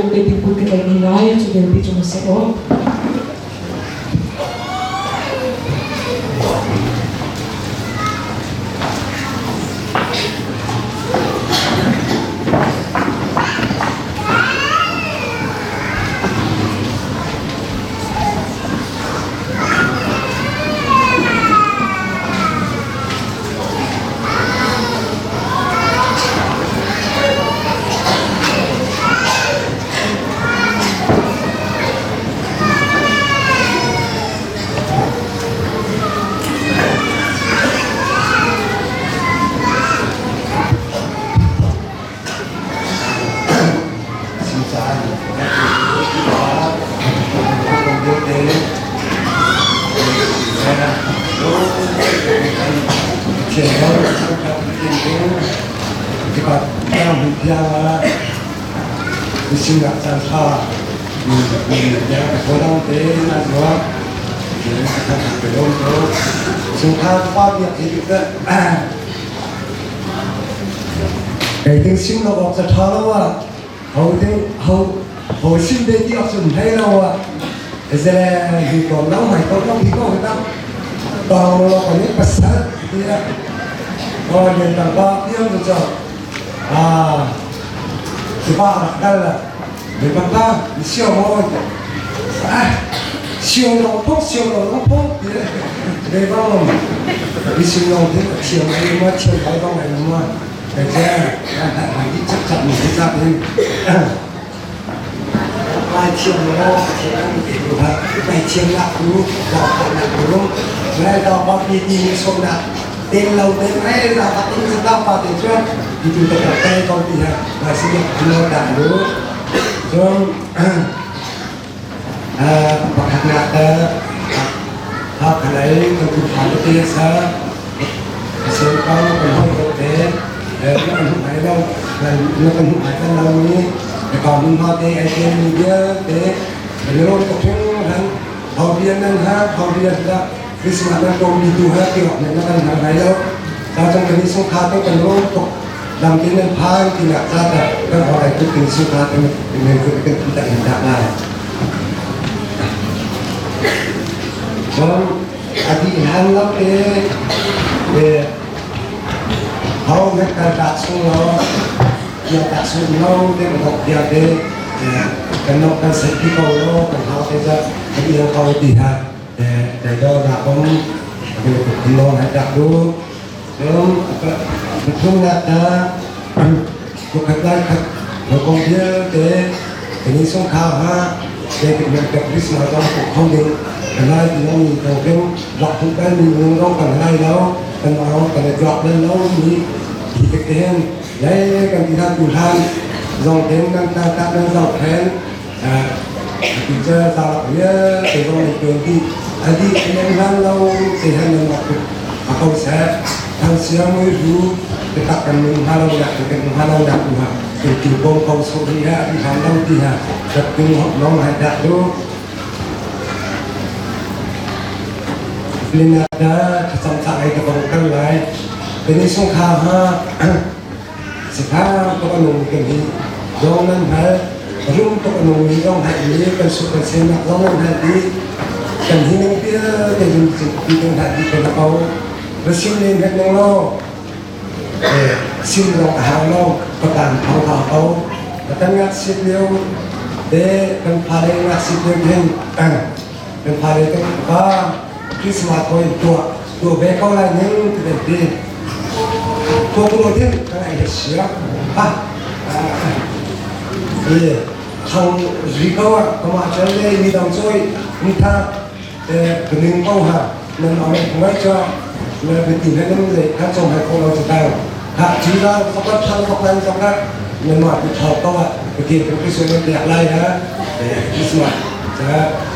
ko kay tipod ka kay ningay so gabi sa masao. cái tiếng sim nó có rất thao đâu hầu sim đây đi học sinh hay đâu giờ thì còn lâu mày có thì có người ta còn nó còn những bác sĩ thì còn những thằng ba tiếng rồi thì ba đặt đây là để bạn ta siêu thôi siêu nó thuốc thì để bao đi siêu nó thế siêu này mà siêu cái bao này mà để che phải đi chắc chắn một cái ra đi lai chiều nó sẽ được phải chiều lại luôn đào tạo lại luôn ngay đào bao nhiêu tiền xong đã tiền lâu tiền hay là phát tiền chúng ta vào tiền trước thì chúng ta phải tay con thì là sinh nhật nó đã đúng rồi bậc hạt nát học cái đấy tôi cũng phải có tiền sao xem con còn hơi có tiền nó còn không phải đâu nó còn không phải cái lâu nhé còn mình họ thì ai tiền mình nhớ thế nếu có chúng hắn họ viên năng hát họ viên là cái sự mà nó đi tu hết thì họ này nó đang hàng ngày đâu ta trong cái số khác cái cần luôn tục làm cái nên phai thì là ra là các họ này cái tình số khác thì mình cái tại hiện đại này vâng thì hắn lắm cái về họ mấy cái đặt xuống nó giờ đặt xuống lâu để mà học giờ để cái nó cái sẽ đi cầu nó cái họ bây giờ cái điều cầu thì để cho là con cái lo này đặt luôn đúng không là một cái đây nó còn nhớ để cái những số khảo ha để cái việc cái business nó cũng không được cái này thì nó nhìn đầu tiên lọc không cái mình không cần này đâu cần nó cần lọc lên đâu thì cái tiền đấy cần thì tham than dòng tiền đang ta đang dòng thêm thì chơi sao nhớ thì dòng này trường thì đi anh em lâu thì hai lần gặp mà không sẽ thằng xưa mới rú cái tập cần mình hai lâu đặt cái mình hai lâu đặt mà thì chỉ công công số đi ra đi hàng năm thì tập trung học nó lại đặt luôn nên đã xong sai cái vòng cân lại cái này xong khao ha sẽ khá có cái nồng cái gì do nên phải rung có cái nồng gì trong hạt gì cái số cái xem mặt do nên hạt gì cần hi năng kia để dùng đi trong hạt gì cái nào rồi xin lên cái năng lo để xin lòng hàng lo có tàn thao thao và tăng ngắt xin liêu để cần phải ngắt xin liêu thêm cần phải cái ba khi smart thôi tua bé câu lại những cái vấn đề tua cũng nói thêm cái này là sửa thì thằng gì câu có mà chơi đây đi đồng chơi đi tha cái mình câu nên nói nói cho là cái tiền hay những gì khác trong hay không đâu chỉ tao chỉ ra không có thằng không ăn trong đó nên mà cái thầu câu cái tiền cái số nó đẹp lại hả để cái smart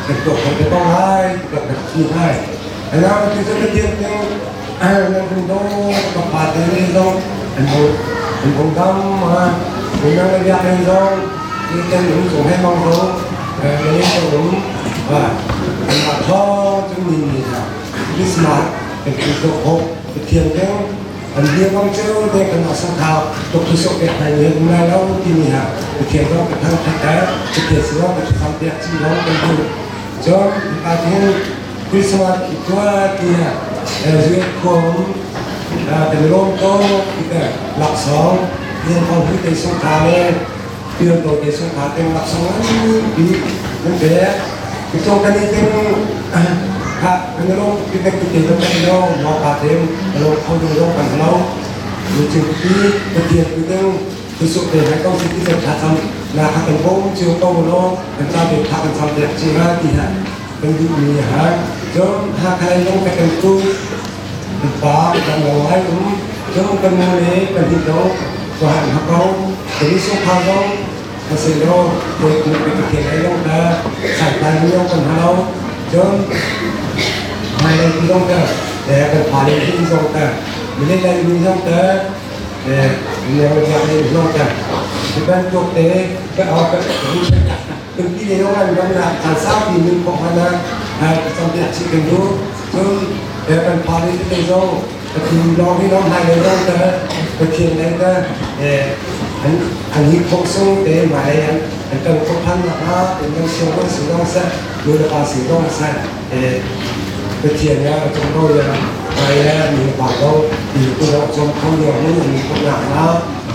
cái tổ cái câu hai cái gì hai anh nào thì sẽ tiền nên chúng tôi tập bài thế đâu anh cũng tâm mà mình đang làm này đâu đi trên những chỗ hay mong đâu cái này cho đúng và anh mà cho chúng mình gì nào cái smart cái tổ hộp cái thiền cái anh đi con chơi để cái nó sang thảo tục cái số cái này người này đâu thì mình học cái chuyện đó cái thằng thằng cái chuyện đó cái thằng đẹp gì đó cái gì cho anh thấy Christmas itu dia duyệt cùng cái lông tô cái lạc sóng nhưng không biết cái sông thả lên tiền đồ cái sông thả tên lạc sóng đi nên thế cái trong cái này cái lông cái tiền nó cái đâu nó thả thêm lông không được lông càng lâu mình chỉ cái tiền cái số tiền hay công ty cái thả xong là thả thành công chiều công nó làm sao để thả thành xong đẹp chỉ ra thì hảเป็นที่มีฮะจนหากใครลงไปกันตู้ฟ้ากันเอาไว้ผมจนกันมาเลยกันที่เราก็หันหักเขาแต่ที่สุขเขาก็เสียเราโดยมันเป็นเขียนอะไรลงนะใส่ตาไม่ลงกันเราจนไม่ได้ที่ลงกันแต่กันผ่านที่ลงกันไม่ได้ได้ที่ลงกันแต่เนี่ยมันจะได้ลงกันที่เป็นตัวเตะก็เอากันtừng khi đến lúc này nó là làm sao thì mình có khả năng trong việc chỉ cần đủ nhưng để cần phá đi cái dâu thì nó khi nó hay đến đâu tới thực hiện đến đó để anh như không sống để mà anh cần có thân là nó để nó sống với sự đông sẽ đưa được vào sự đông sẽ để thực hiện ra chúng tôi là vậy mình bảo đâu thì tôi đã trong không nhiều nhưng mình không làm nó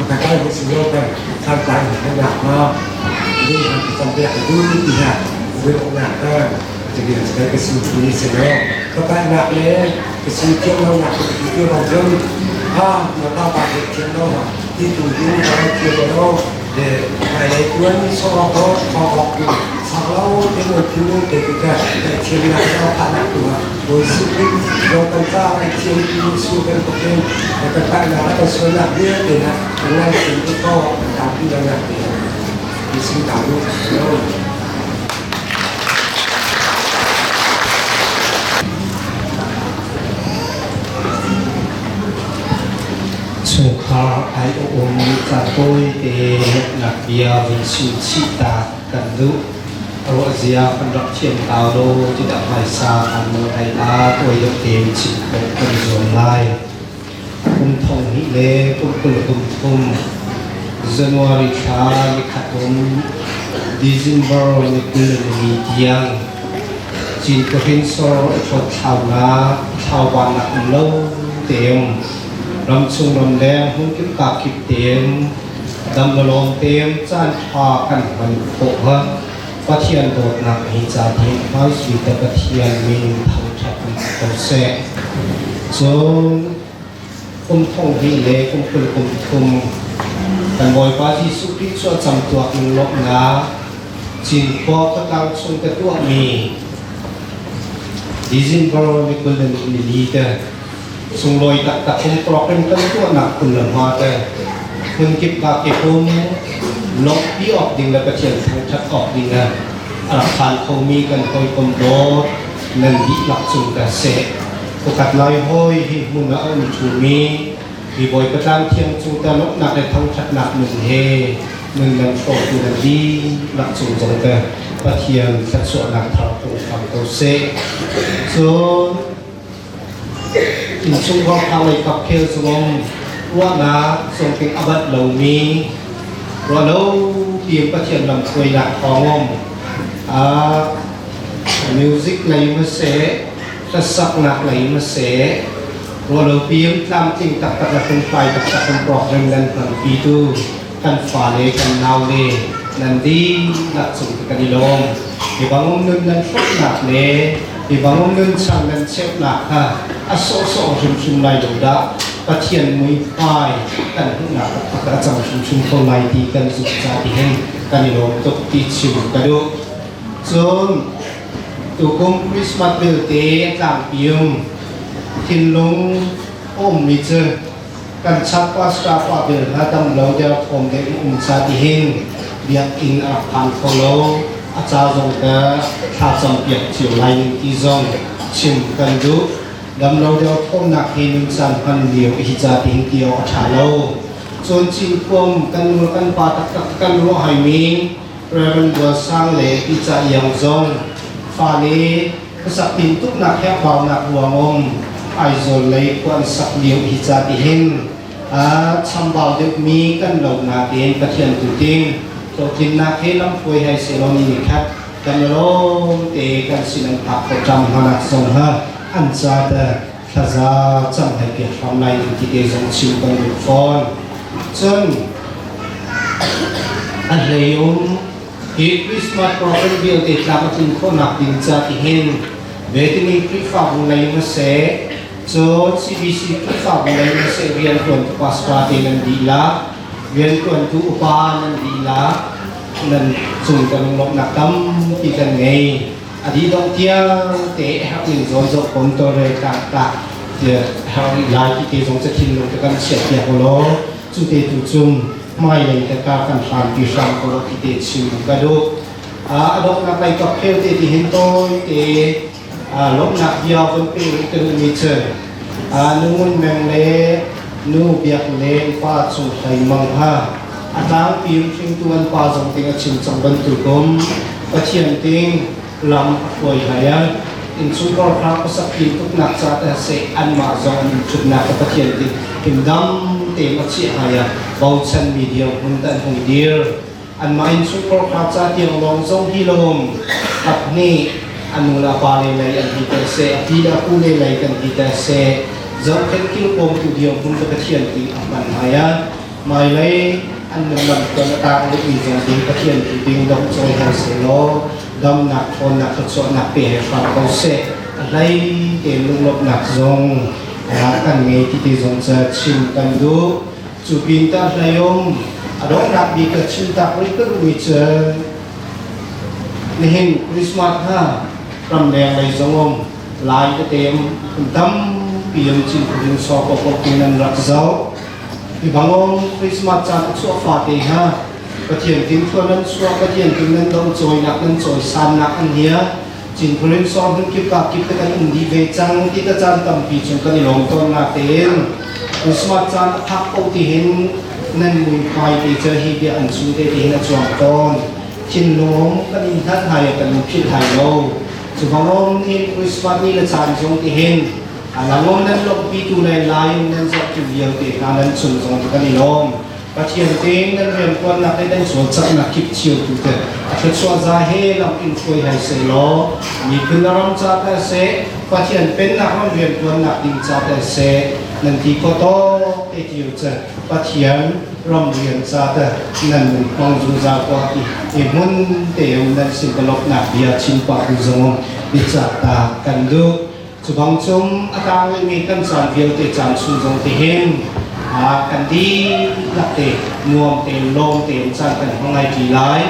phải có một sự đông cần tham gia để làm nó ini sampai itu tidak berona jadi sebagai kesucian semua kepada naknya kesucian nak itu macam mata pakai channel itu orang channel de kayak tuan soal kalau dengan channel ketika channel apa nak tuh musik yang tentang channel sukan pakai kepada ada soal dia dengan itu tapi dengan xin cảm ơn sung kha ai cha tôi te nak bia vin su chi ta kan du ro zia kan rak chen tao do ti da mai sa kan mo ai la tôi yo tem chi ko kan zon lai thong hi le kum January kha ni khatum December ni kul ni tiang chin ko hin so cho thau na thau ban na lo tem ram chung ram le hun kim ka kip tem dam lom tem chan pha kan man ko ha pathian dot na hi cha thi mai sui ta pathian min thau thap ko se so thong hi le kumกันบ่อยว่าที่สุขิส่วนจำตัวมันลบนะจินพอก็ตั้งส่งแต่ตัวมีดิจินบอลมีคนเล่นมีดีแต่ส่งลอยตัดคงปลอกเป็นตัวหนักคนละมาแต่คนเก็บปากเก็บพุ่มลบที่ออกดิ่งแล้วก็เฉียนทางชัดออกดิ่งนะหลักฐานเขามีกันคอยกำโดดนั่นดีหลักส่งแต่เสกก็กัดลอยห้อยหิมุนละอันชูมีมีบอยประจำเที่ยงจูแต่ลบหนักในท้องชัดหนักหนึ่งเฮหนึ่งยังโตอยู่ในดีหลักสูงจงแต่ประเทียนสัดส่วนหนักเท่าตัวฝั่งตัวเซส่วนอินชุงของเขาเลยกับเคลสวงว่านะทรงเป็นอบัตเหล่านี้เราเล่าเพียงประเทียนลำคุยหนักของมิวสิกไหลมาเสกษักหนักไหลมาเสเราเพียงตามจริงตักตักเป็นไฟตักตักเป็นปลอกเรื่องนั้นกันปีตูกันฝ่าเลยกันนาวเลยนั่นดีหลักสูงกันดีลงที่บางองค์นึงนั้นฟกหนักเลยที่บางองค์นึงช่างนั้นเชฟหนักฮะอโศกชุมในดงดาปะเทียนมวยไฟกันหนักตักจังชุมคนในที่กันสุขใจที่เห็นกันดีลงตกติดชิวกันดูส่วนตัวกรมคริสต์มาสเบลเต้ต่างปีมทินลงอมมิเจกันชักว่าสตาฟว่าเดินหาตำเราจะคงได้ชาติเฮงเบียกอินอาพันของเราอาจารย์ทรงแต่ถ้าจำเปียกเฉียวไหลที่ทรงชิมกันดูดำเราจะคงหนักเฮงสันพันเดียวอิจาติงเดียวชาเราส่วนชิมคมกันรัวกันปาตักกันรัวหายมิงเรื่องบัวสร้างเหล็กอิจายังทรงฟ้านี้กษัตริย์ทุกหนักแค่ความหนักหัวงม aizol lay kuan sak liu hi cha ti hin chambao de mi kan lo na tin pathian tu ting to tin na khe lam poi hai se lo ni khat kan lo te kan sinan thak ko cham hana song ha an cha da thaza cham hai ke pham lai ti te jong chiu kan lu phone chun an leum hi Christmas program bil te tla tin ko nak tin cha ti hin ve ti ni pri fa bu lai ma se so CBC pri fa bu lai ma se rian kon paswa te nan di la rian kon tu upa nan di la nan chung kan lok nak tam ti kan ngai adi dong tia te ha in zo zo kon to re ta ta je ha lai ti te jong cha thin lo kan sia ya ko lo chu te tu chung mai le ta ka kan phan ti sam ko lo ti te chu ka do adok nak lai ka phel te ti hin to te lok nak dia kon pe te mi che nun meng le nu biak le pa chu thai mang ha atang pim thing tuan pa jong ting a chim chang ban tu kom pathian ting lam khoi haya in chu ko kha ko sak ki tuk nak cha ta se an ma zong chut na ka pathian ting kim dam te ma chi haya bau chan media hun tan hung dir an ma in chu ko kha cha tiang long zong hi lom at ni anu la pa le lai an hi ta se ati da ku le lai kan hi ta se zong khen ki pom tu dia hun ka pathian ting aman haya mai lai an nam ko na ta le mi jong ting pathian ting dong choi ha se lo dam nak on nak so nak pe fa ko se lai te lung lop nak zong kan ngai ti ti zong cha chin kan du chu bin ta layom adong nak bi ka chin ta pri ka wi che ni hin Christmas ha ram deng lai zong om lai ka tem dam piam chin din so ko ko kinan rak zau i bangom Christmas cha so fa te ha pathian tin thua nan suwa pathian tin nan dong choi nak nan choi san nak an hia chin phulin so hun kip ka kip ta kan indi ve chang ti ta chan tam pi chung kan long ton na ten Christmas chan thak ko ti hin nan mui phai ti che hi bi an su te ti na chuang ton chin lom kan in that hai kan lu phit hai lo chu bangom in Christmas ni la chan jong ti hin alangom nan lok pi tu lai lai nan sa tu viau te ka nan chun jong kan ni lom pathian ting nan rian kon nak den so chak nak kip chiu tu te a so za he lam in khoi hai se lo mi kun ram cha ta se pathian pen nak ram rian kon nak ding cha ta se nan ti ko to te tiu che pathian ram rian cha ta nan mun pang zu za ko ti e mun te un nan sin ka lok nak bia chin pa ku zong bi cha ta kan du chu bang chum atang mi kan san viau te chan su zong te hen kan di lạc te nuông te long te san kan hong ai ti lai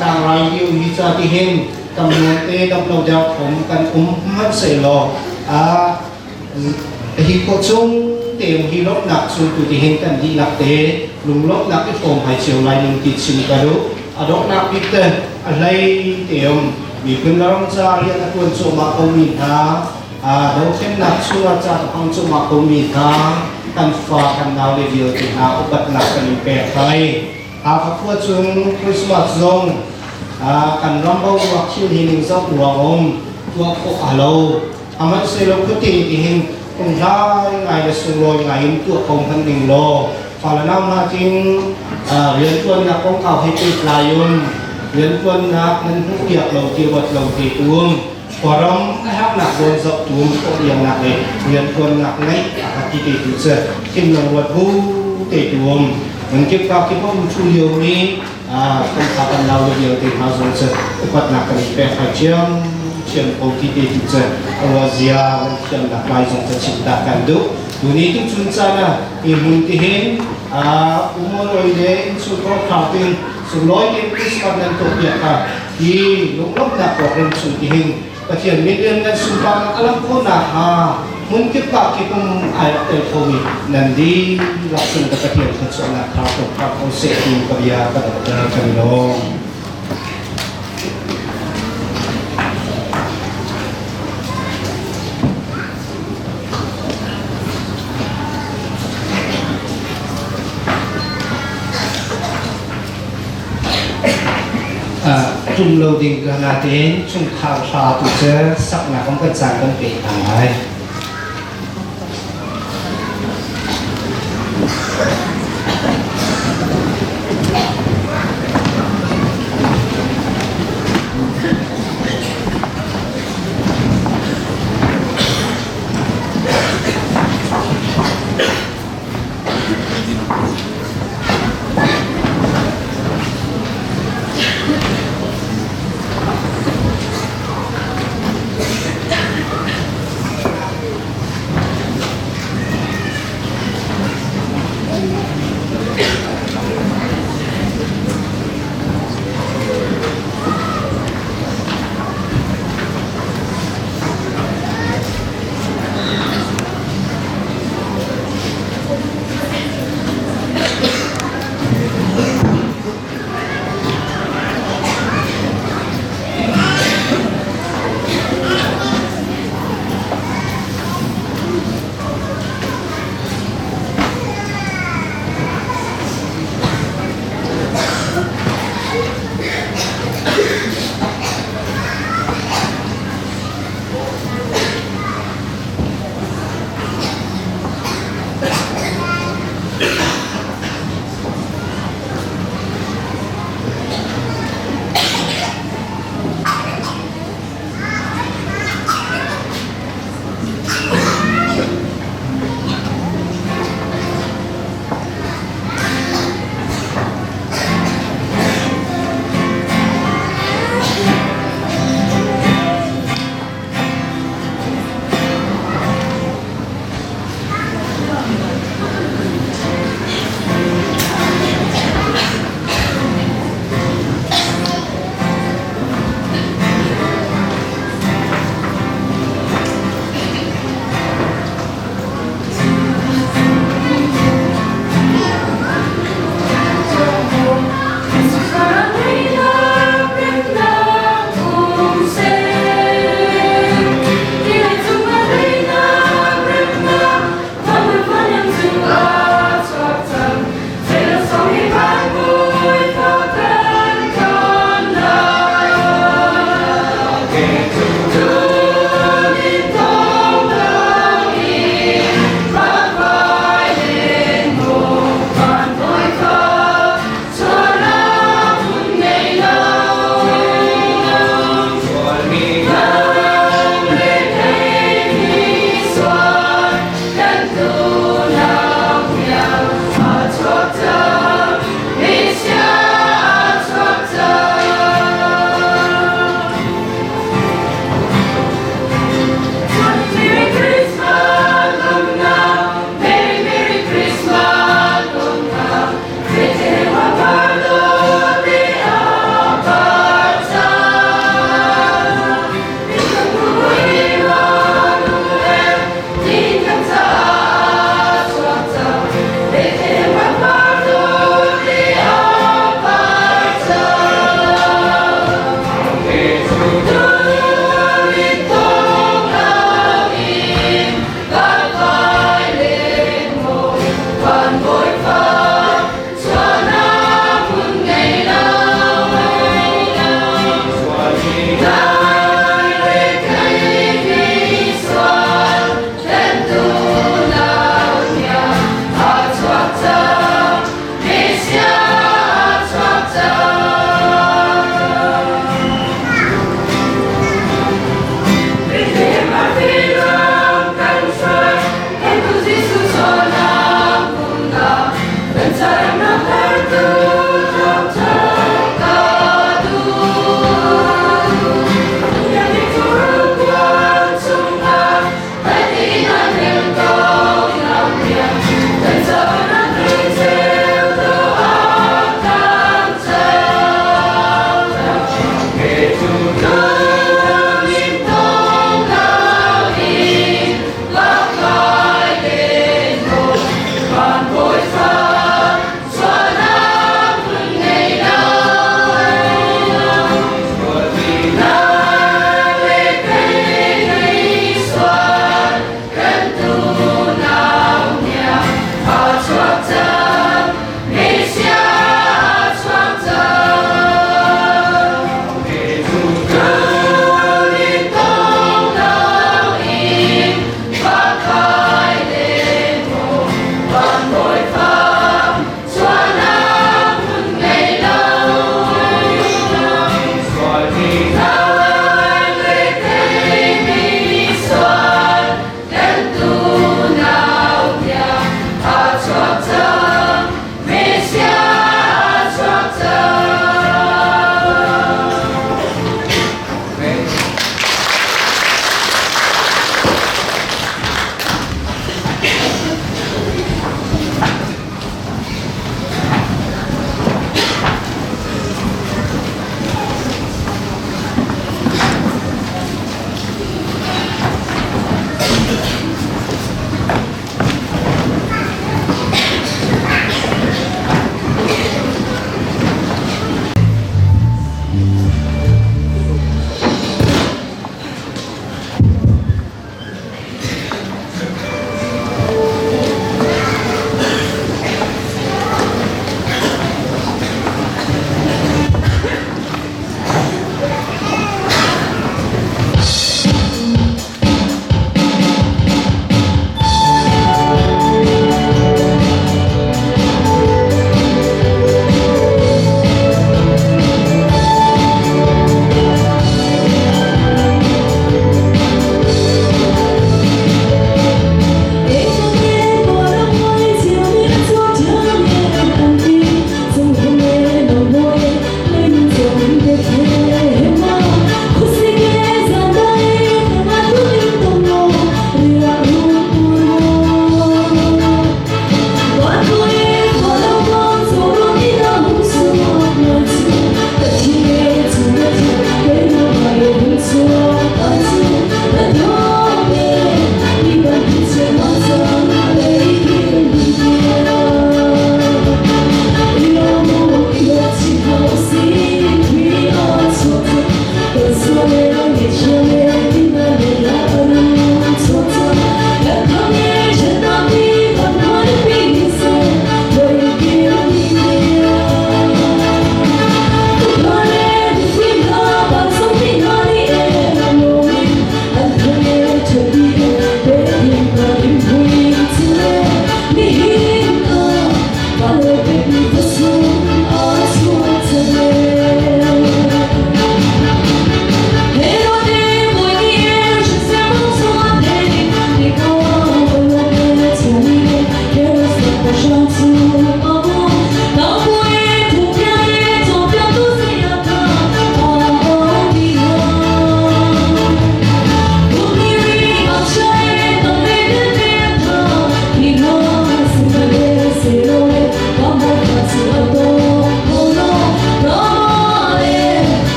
tang rai yu hi cha ti hen kam nuông te dam lo da khom kan mat se lo hi ko chung te hi lok nak chu tu ti hen kan di lạc te lung lok nak ki phom hai chiu lai ning ti chin ka do adok nak pi te a lai te mi kun ram cha ri na kun chu ma ko mi ha do chen nak chu cha hong chu ma ko mi ha kan fa kan nau le dio ti ha upat nak kan pe khai ka phua chung Christmas zong kan rambau wa khiu hi ning zok wa om tua ko alo amat se lo ku ti ti hin kong lai ngai le su loi ngai in tua kong han ning lo fa la nam na ting rian tuan na kong kau he ti layum rian tuan na nan hu kiak lo ti wat lo ti tuum Koram hak nak bon zok tuum ko yang nak le rian tuan nak ngai ti ti tu se kim long wat hu te tuum mun kip ka ki pom chu yo ni kong ka kan lau le yo ti ha zong se pat nak kan pe ha chiam chiam ko ti ti tu se wa zia chiam nak lai zong se chim ta kan du tu ni tu chun cha na i mun ti hen umor oi le su ko kha tin su loi ke Christmas nan to ya ka i lok lok na ko ren su ti hen pathian million nan sumpang alam ko na ha mun kip ka ki pum ai tel ko mi nan di laksun ka pathian ka so na ka ko se tu ka ya ka ka lo chung lâu đình gần là đến chung khảo phá tụ chế sắc là không cần sản cần bị thằng ấy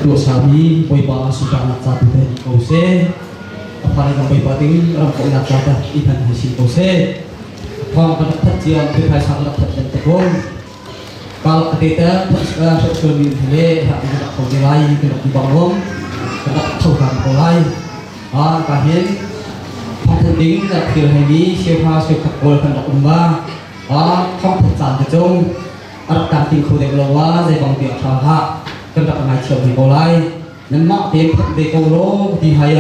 dua sabi boy ba sudah nak satu dari kau se apa yang boy ba ting orang kau nak satu ikan hasil kau se kau pada terjiang berkai sangat terjentong kalau ketika sebelum ini hak tidak kau nilai tidak dibangun tidak thâu kau nilai kahit phong tình là kiểu hành vi siêu pha siêu khắc gol cần đọc ba phong thực sản từ trong cảm tình khâu đẹp lâu quá dây bằng việc thảo hạ cần đọc ngày chiều thì có lại nên mạo tiền thật để câu lỗ thì hay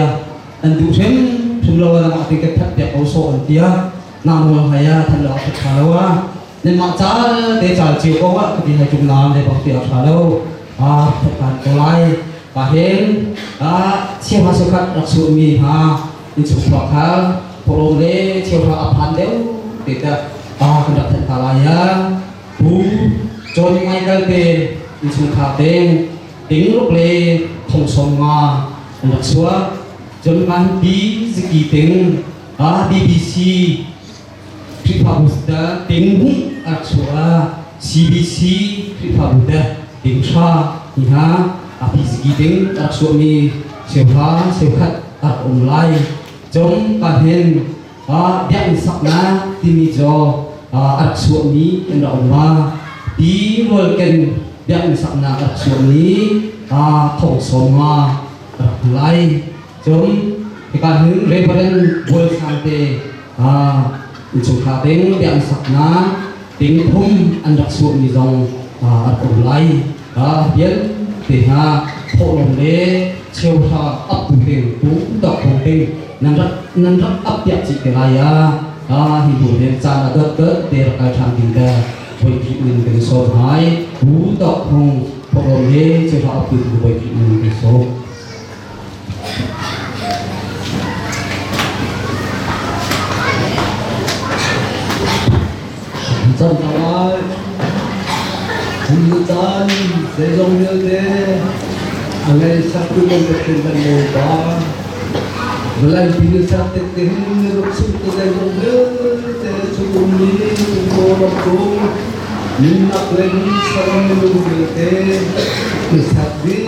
anh đủ xem chúng lâu là mạo tiền cái thật đẹp câu số ẩn tia nam hồ hay thân đó thật khá lâu nên mạo trả để trả chiều câu thì hay chúng làm để bằng việc khá lâu thật cả có lại và hiện siêu pha siêu khắc đặc sự mi ha in chúng phật ha phổ lệ siêu pha áp hành đều để ta kendak thật khá lại bú cho những ngày cái về in chúng khá tên tiếng lúc lệ không sống nga đặc xóa cho những ngày bí dự kỳ tiếng BBC Free Fabusta tiếng hút đặc xóa CBC Free Fabusta tiếng sa thì ha BBC tiếng đặc xóa mi siêu phá siêu khát đặc online trong cả hình biang sắc na timi cho đặc xóa mi en đặc online đi volken biang sắc na đặc xóa mi thong sống nga đặc online trong cái hình reference world sante chúng ta tiếng biang sắc na tiếng thum an đặc xóa mi dòng online biết thì phổ đồng lễ chiều sa ấp tiền tú đọc đồng tiền nâng rất ấp đẹp chị cái này hình thủ đến cha là đất để cái thằng tình ta với chị mình cái số hai tú đọc hồng phổ đồng lễ chiều sa ấp tiền với chị mình cái số chân tao như tan sẽ giống như thế anh ấy sắp cứ lên được trên bàn ngồi ba và lại thì như sắp tết đến lúc xuân tôi đây giống như thế chung đi cô làm cô nhưng nắp lên sau này luôn như thế cứ sắp đi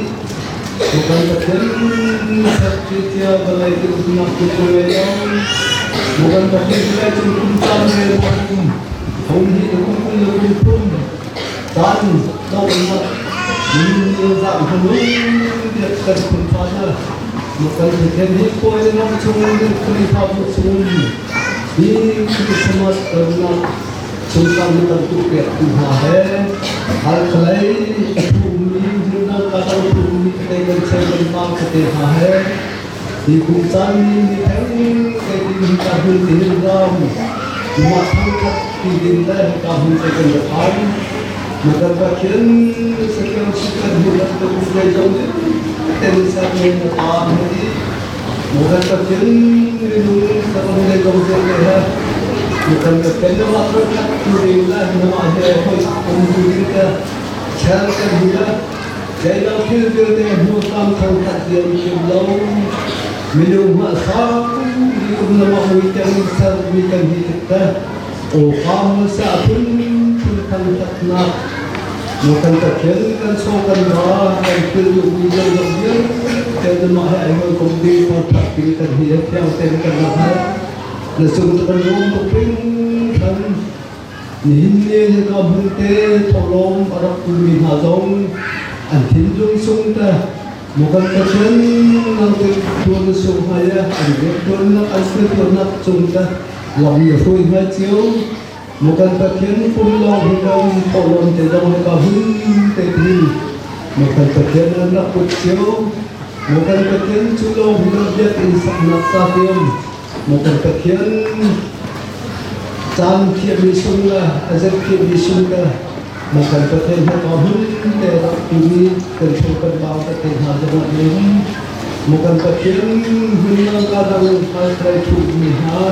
một cái vật đến sắp chia và lại thì cũng nắp cô về đâu một cái vật đến lại chung chung tâm về không thì cũng như không tan đâu mà như dạng không đúng việc cần khẩn phát nữa một cái thực hiện hết coi nó chung lên cái pháp một chung đi cái xem mà cần chúng ta mới cần tu việc tu hòa hết hal khalai tu mi chúng ta cả đâu tu mi cái này chơi bên bao cái này hòa hết thì cũng san đi theo cái gì ta hướng đến đâu mà thằng khác thì đến đây ta hướng tới cái gì đó maka bagian sekian bulan berbulan jauh terusannya tahun ini bukan bagian lindungi sebulan jauh jauh bukan bagian masyarakat kurilah namanya kita carikan juga jadi kita bukan kontak dia belum minum masak di nama kita misalkan kita oh kamu sapun kan taknak bukan terjadikan sokan bah dan kejujuran dia dan mahal yang komedi kontak kita dia yang terkena mahal lesung terlalu mungkin kan ini juga berarti tolong para kuli hazong antinjung sungta bukan terjadikan tuan sunghaya ada tuan nak asli tuan nak sungta wangi hui hajau bukan bagian pulau hingga polon tidak kahun tadi bukan bagian anak kecil bukan bagian pulau hingga dia insak nasadium bukan bagian can kiam bisunga azab kiam bisunga bukan bagian kahun tidak kini tersukan bau terhadap zaman ini bukan bagian hingga kadang pasrai tumiha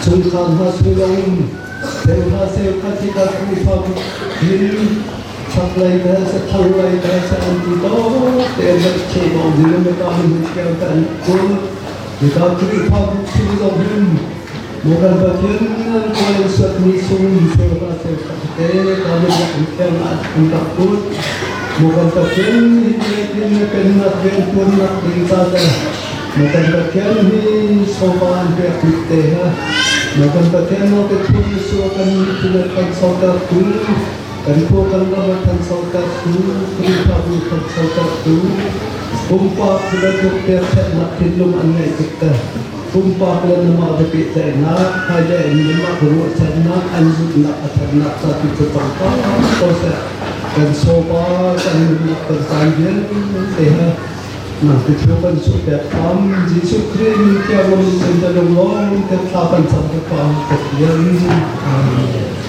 sungkan hasilong Terima kasih ketika kita ini sampai ke setelah itu antido terus coba dulu mereka menunjukkan pun kita kita sudah bukan bagian kalau suatu misi terima kasih ketika kami menunjukkan untuk pun Mukan takian ini penat pun nak tingkada. Mukan takian ini sopan pihak Mukan takian nak ketemu suakan tularkan saudara tu. Kan bukan lawan saudara tu, perintah bukan saudara tu. Kumpa sudah terpihak nak tilum angai kita. Kumpa kalau nama tapi saya nak hanya ini nama berbuat saya nak anjut nak atas nak satu tempat proses dan soba kan nak bersanjung saya nak tujuan supaya kami Yesus Kristus yang menjadi long tertapan sampai kau terjadi. Amin.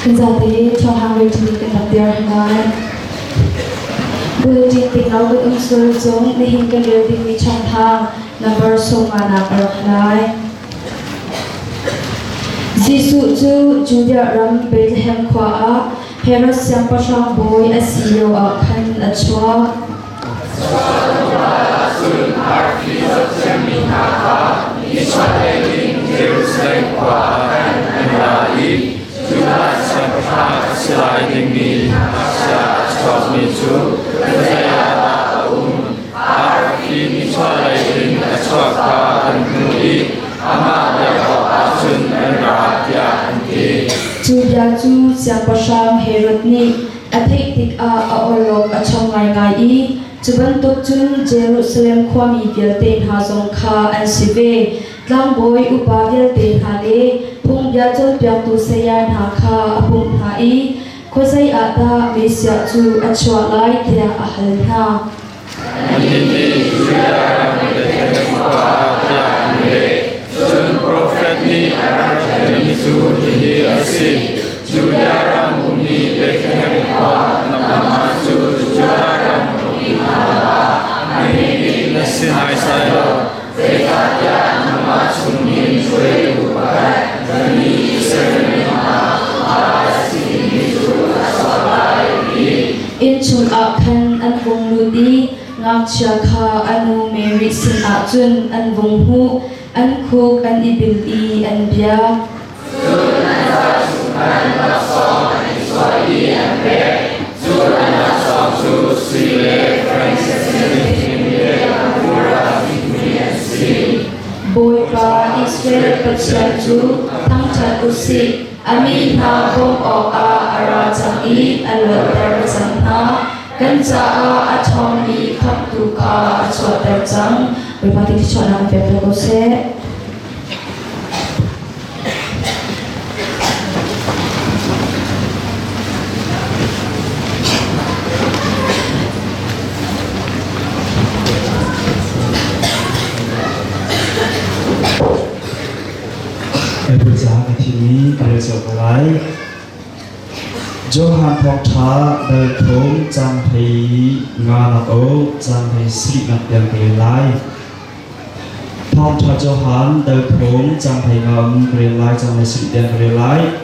Kenzati cho hàng người chỉ cần đặt tiền ngay. Bulletin tình nào với số giống để hình cái điều tình mi trong thang number số mà nạp ở lại. Giêsu chu Julia ram Bethlehem khoa Herod siang pasang boy asilo a khan achwa. Jerusalem khoa Nai Judah sempat sliding me, stop me too. Saya arki sliding aswaka anui amat yang asun raja anti. Judah chu siang pasang Herod ni athik a olok achongai ngai chubantok chun Jerusalem khwami vialte ha zong kha an sive tlang boy upavial te ha le phung bia chol pyak tu sayan ha kha apum ha I khosai ata mesia chu achwa lai tia a hal ha Ini Judah Sun prophet ni Arani su di asin Judah ramuni Bethlehem kwa nama su Judah ramuni Ini nasinai saya Dekatya nama sunin sui upai Dani serima Asini su asalai in chun a khan an vong ludi ngak chia kha anu Mary sin a chun an vong hu an khuk an ibil I an bia boy pa Israel pachya chu thang chat usi ami na bom o a ara chang I alot tar chang na kan cha a thom I khap tu ka chwa tar chang boy pa ti chona pe pe ko se Berjalan ini berjalan. Johan Pokta dari Thom Jang Hei Nganao Jang Hei Sri Ngat yang berlai. Pokta Johan dari Thom Jang Hei Ngam berlai Jang Hei Sri yang berlai.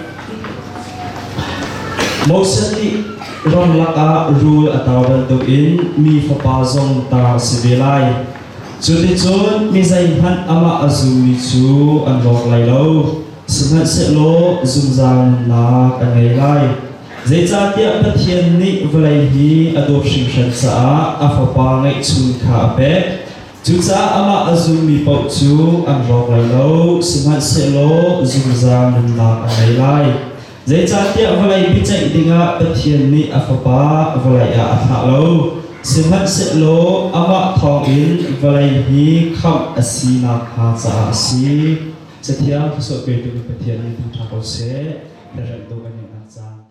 Moseni ron laka rule atau bentukin mi fapazong ta sibelai. Jadi John mi zainhan ama azumi chu an lok lai lo. Sengat selo zumzang na kangai lai. Zai cha tia pathian ni vlai hi adoption shan sa afapa ngai chun kha pe. Chu cha ama azumi pau chu an lok lai lo. Sengat selo zumzang na kangai lai. Zai cha tia vlai bi chai dinga pathian ni afapa vlai a atha lo. Sengat selo ama thong in vlai hi kham asina kha cha si. Setiap besok itu kepetian yang tercapai se dan doa yang azan.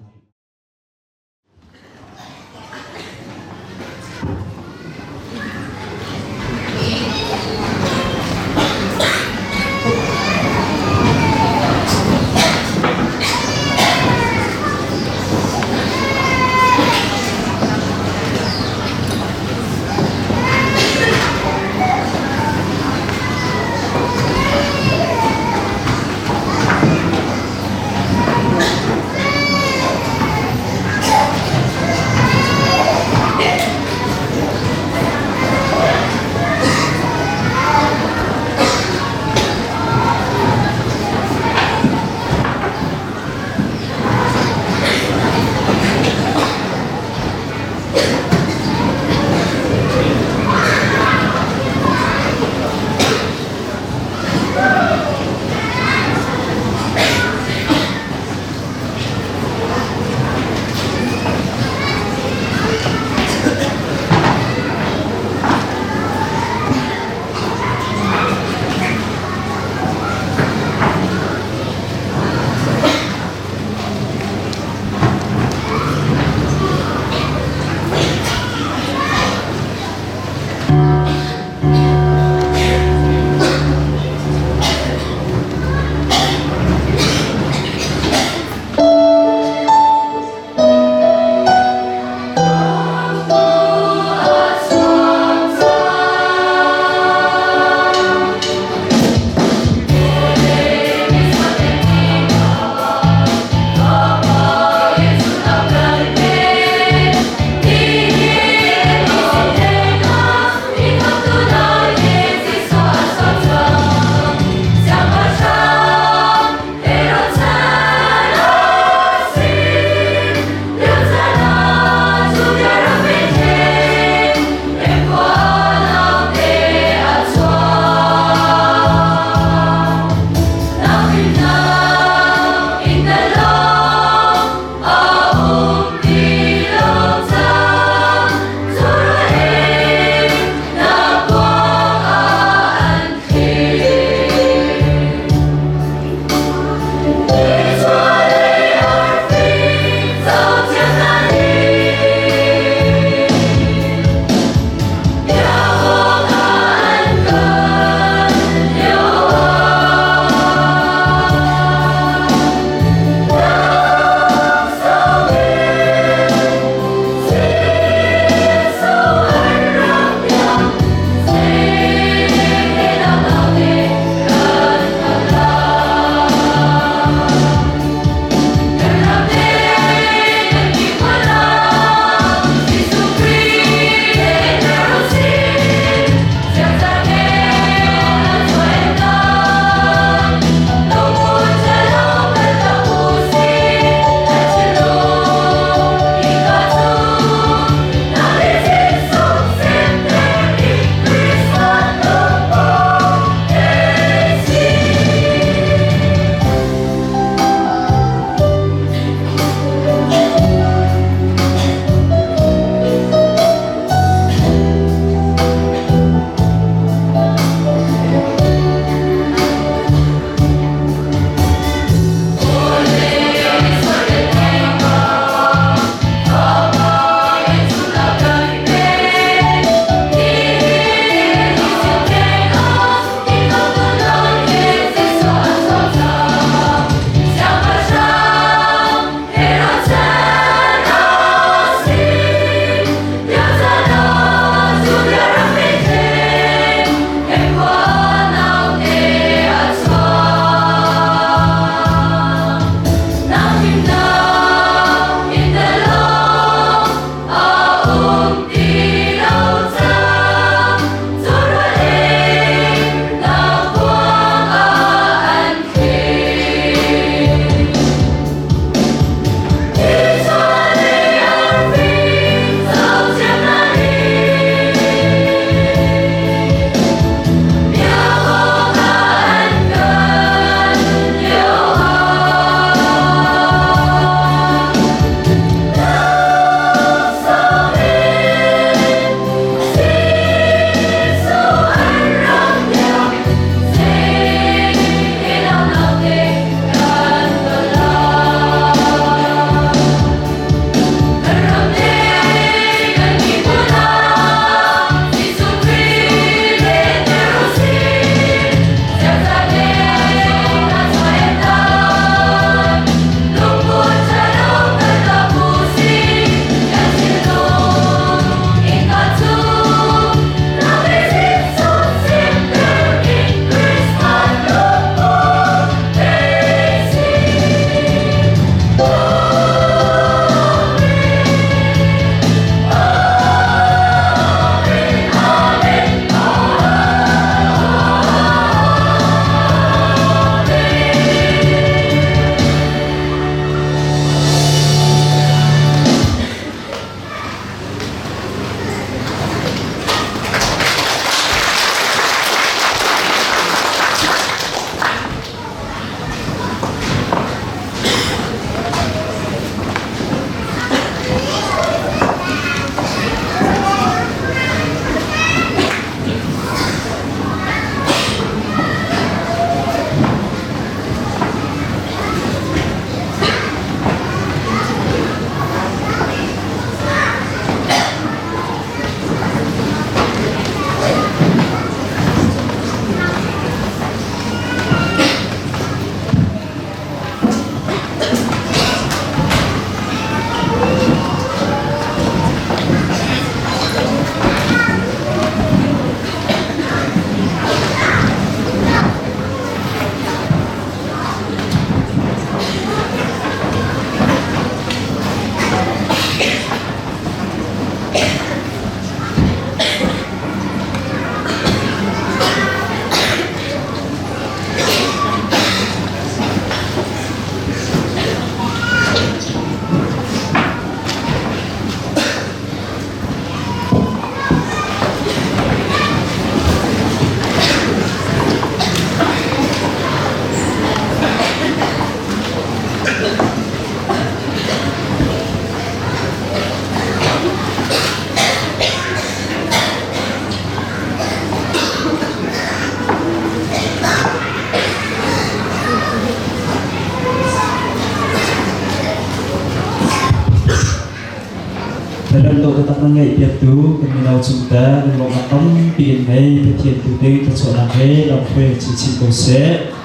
dalam untuk tetap mengenai itu kami lau cinta dan mau matang bikin hai petian putih tersolat hai lau kue cincin kose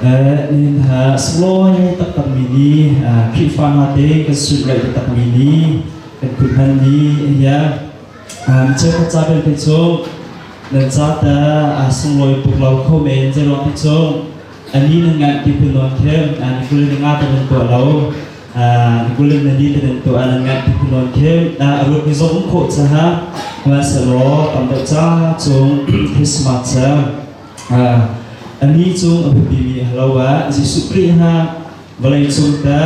nên slow tetap mini kifan hati kesud lagi tetap mini kebutuhan ni ya cepat capai pecong dan zata slow itu lau komen jelok pecong ini dengan dipenuh kem ini dengan terbentuk lau kulit nanti tertentu anak dipenuh kem arut nizam kok sah masalah tambah cung Christmas ini cung abdi halawa Yesus priha balai cung ta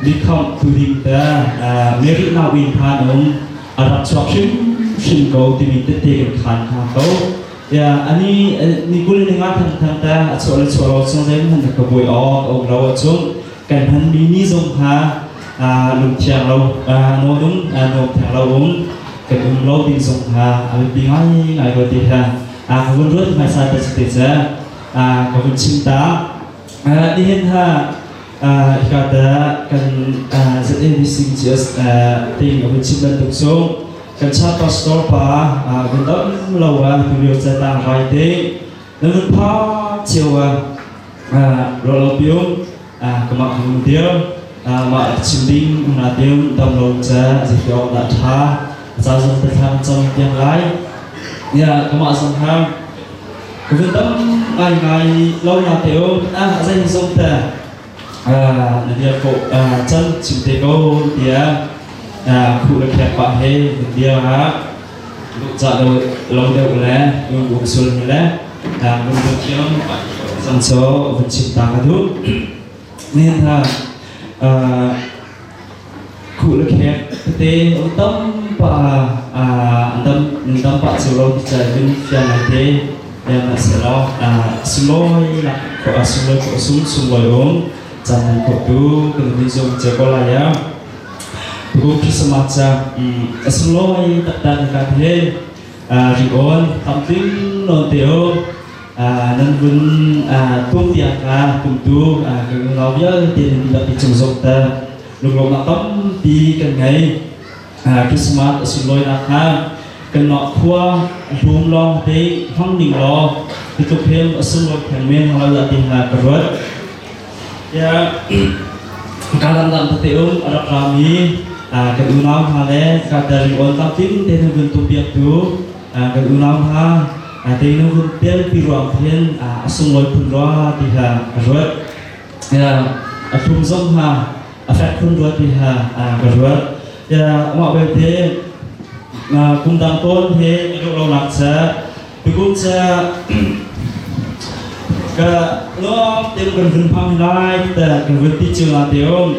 dikam tuding ta merit nawin hanum arak cuak shin kau timi tete kan kau ya ini kulit dengan tentang soal cung saya hendak kebui orang cung kan han mini cung ha lục chàng lâu nô đúng nô thằng lâu uống cái lâu tin dùng abdi ngày rồi thì vun rút mai sa ta sẽ ra có vun cinta đi hen kata kan zat everything just thing of cinta tuk so kan cha pastor pa vun dam lâu tu liu cha ta vai te nên pa chiều rồi lâu pion kemak dia mak cinding menadium tam lâu cha zikyo na tha cha zon ta tham trong yang lai ya kemak sang ham kebentam ngày lâu nào tiểu danh sông ta nanti aku chân chim tê cô dia khu được hẹp bạc hay dia lúc dạ đầu lâu đều lẽ用uống xuân lẽ用được kiếm sang số vận chim ta cả thứ nên khu được hẹp tê tâm pa tâm pa chiều lâu thì trời bên phía này tê yang selo sloy nak ko sloy ko sloy jangan ko tu kemudian jom sekolah ya bu semacam sloy tak kat he rion tamping no teo nan bun tum tiaka tum tu ke ngau ya tin tidak dicungsok ta lung nak tam di kan ngai kismat sloy nak kan nak khua rum lo te hang ning lo itu pem asul kan men hala tin ha kerut ya kalan dan teteum ada kami keunam hale kadari on tapin te bentuk piak tu keunam ha te no bentel piruang pen asul lo pun lo ti ha kerut ya atum zong ha afek pun lo ti ha kerut ya mak bete cùng tăng tôn thế lúc lâu nặng sẽ cũng sẽ cái nó tiêu cần vun phong lạiแต่cần vun tí trường là tiêu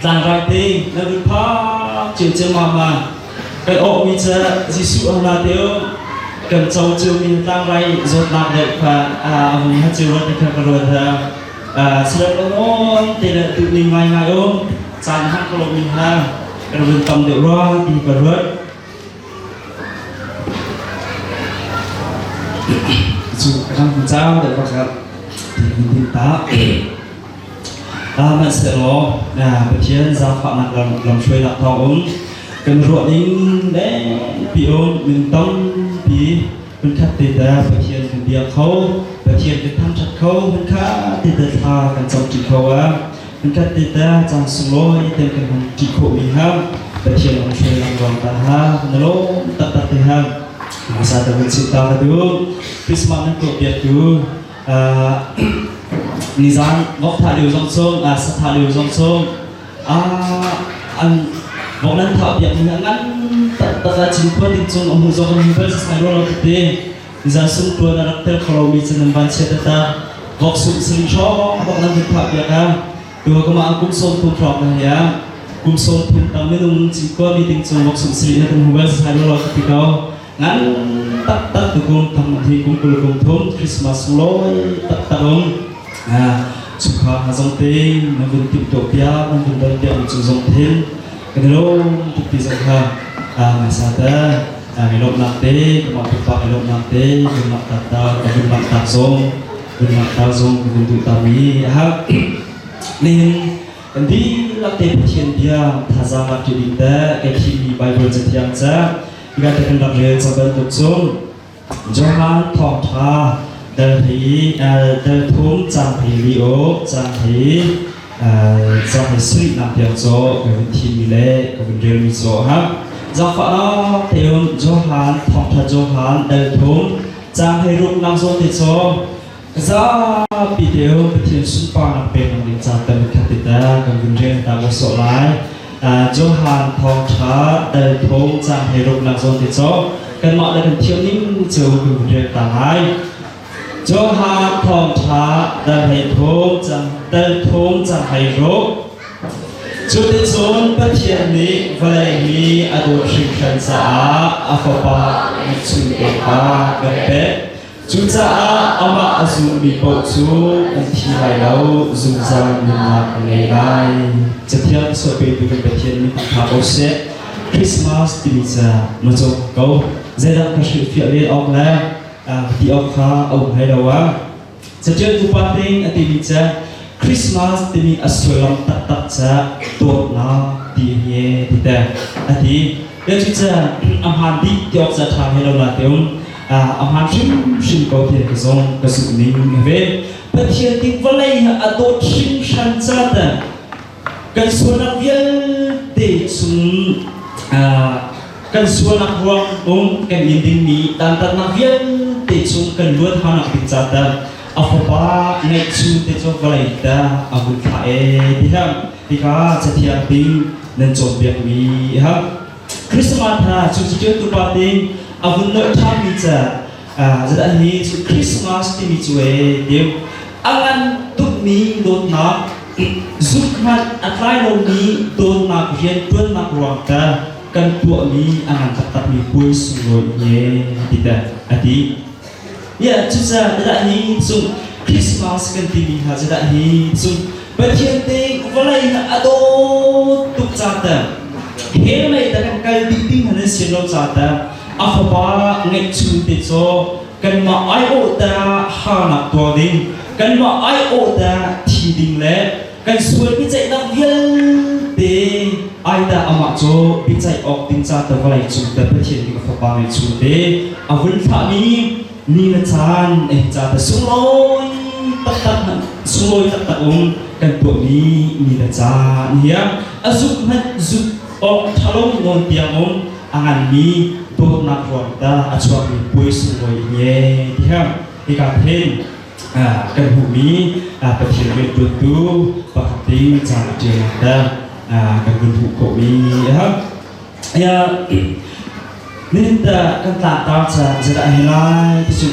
tăng ra tí nó vun phong trường trường mà cái ổ mi sẽ di sụ là tiêu cần châu trường mình tăng ra rốt nặng được và mình hát trường thì không có rồi sẽ là nó thì là tự mình ngay ôm chẳng hát có mình ha cần vun tâm được rồi thì có rồi kadang jauh dari pasar minta mình sẽ lo berjian zakat nak làm xuôi nak tahu cần ruộng in để pion mình tông pi mình khát tita berjian mình dia khâu berjian mình tham chặt khâu mình khát tita tha cần trong chỉ khâu mình khát tita trong slow tem cần chỉ khâu mình ham berjian làm xuôi làm ruộng ta ha nelo tak ha masa tahun cinta itu Christmas itu dia tu nizam ngọc thà điều dòng sông sát thà điều dòng sông ngọc nan thọ biak ngắn tak ada cinta di sông ông dòng ông hidup sekarang lo kita nizam sung tuan anak tel kalau misalnya baca tentang ngọc sung sering show ngọc nan thọ biak dua kema kum sông tum frog ya kum sông tum tamu nung cinta di ting sông ngọc sung sering itu hidup sekarang lo kita ngan tak tukung tamthi kumpul thum Christmas loy tak dong sukha hazong te ngun tip topia ngun dal dia chuzong them kedelo tukti zakha masada elok nakte kemak pipa elok nakte kemak tata kemak tazong ngun tu tami nên Di lakte petien dia thaza lakte dikta eti Bible jetiang cha iga tekan lakre saban tuksum Johan thong tha dal hi dal thum chang hi lio chang hi sri nam piang zo ga thi mi le ga rel mi zo ha za fa na teon Johan thong tha Johan dal thum chang hi ruk nam zo te zo za video petien supa na pe na din cha ta khatita ga rel ta go so lai Johan thong tha dal thum chang hi ruk nam zo te zo kan ma da kan thiam ning chu ga rel ta lai Johan thong tha dal hai thum chang hai ro chu te chon pathian ni valai ni adu shikhan sa a fa pa ni chu te pa ga pe chu cha ama azu mi po chu an thi lai lo zu zam ni ma nei lai chathiam so pe tu pathian ni tha o se Christmas ti cha no cho ko zeda ka shi fi le ok la di ok kha ông hay đâu á sẽ chơi tu pa ting ati bi cha Christmas ti mi aswalam tak tak cha to na ti ye ti ta ati ya chu cha am han di ti ok sa tha hay đâu la teum am han shim ko ti ka zong ka su ni ve pa thia ti valai a to shim shan cha ta kan su na vial te sum kan su na huang kan inding mi tan tan na vial te chung kan luat hanak ti chata afopa ngai chu te cho valai ta abu kha e ti ham ti ka chathia ting nan chon biak mi ha Christmas ha chu chu tu pa ting avun no tha mi cha zada hi chu Christmas ti mi chu e dem angan tu mi don na zukhat atlai lo mi don na rian tuan na ruang ta kan tu mi angan tak mi pui su lo ye ti ta ati ya chusa da hi sung Christmas kan ti ha da hi sung pathian te valai na ado tuk chata he mai da kan kal di ting han se lo chata afaba ngai chu te cho kan ma ai o ta ha na to ding kan ma ai o ta thi ding le kan suai pi chai na vial te ai da ama cho pi chai ok ting chata valai chu ta pathian ki afaba ngai chu te avun tha mi ni na chan cha ta suloi tak kan tu ni na cha ya azuk man zuk ok thalong ngon piang angan mi to na kwang ta achwa mi pui suloi ye ya ti ka then kan hu mi pathian me tu pakati cha je ta kan gun hu ko mi ya nên ta kan ta ta cha zada hilai ti chu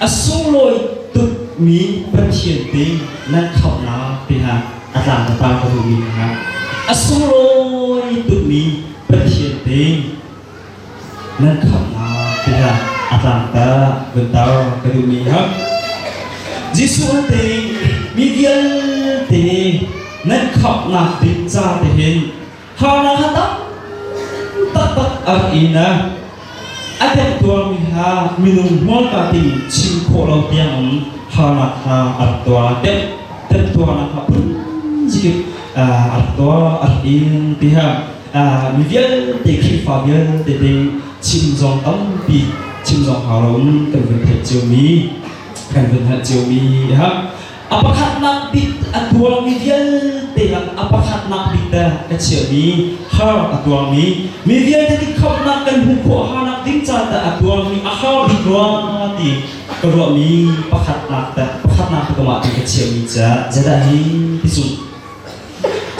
asung loi tu mi pathian te nan khau na ti ha atlang ta ko mi ha asung loi tu mi pathian te nan khau na ti ha atlang ta gun ta ko mi ha Jisu te mi vial te nan khau na ti cha te hin ha na ha ta tak ar ina Akan tuan miha minum mol kati cing kolau tiang hanak ha artua dan tuan ha pun jika artua arin tiha mivial te kifavial te cing zong tam pi cing zong halom kan benhat jomi ha apakah nak bit atuang mivial te apakah nak bita kecil mi ha atuang mi mivial te kau nak kan hukum hanak ding cata atuang mi akal di kedua mi pakat nak kemak kecil mi jada hi tisu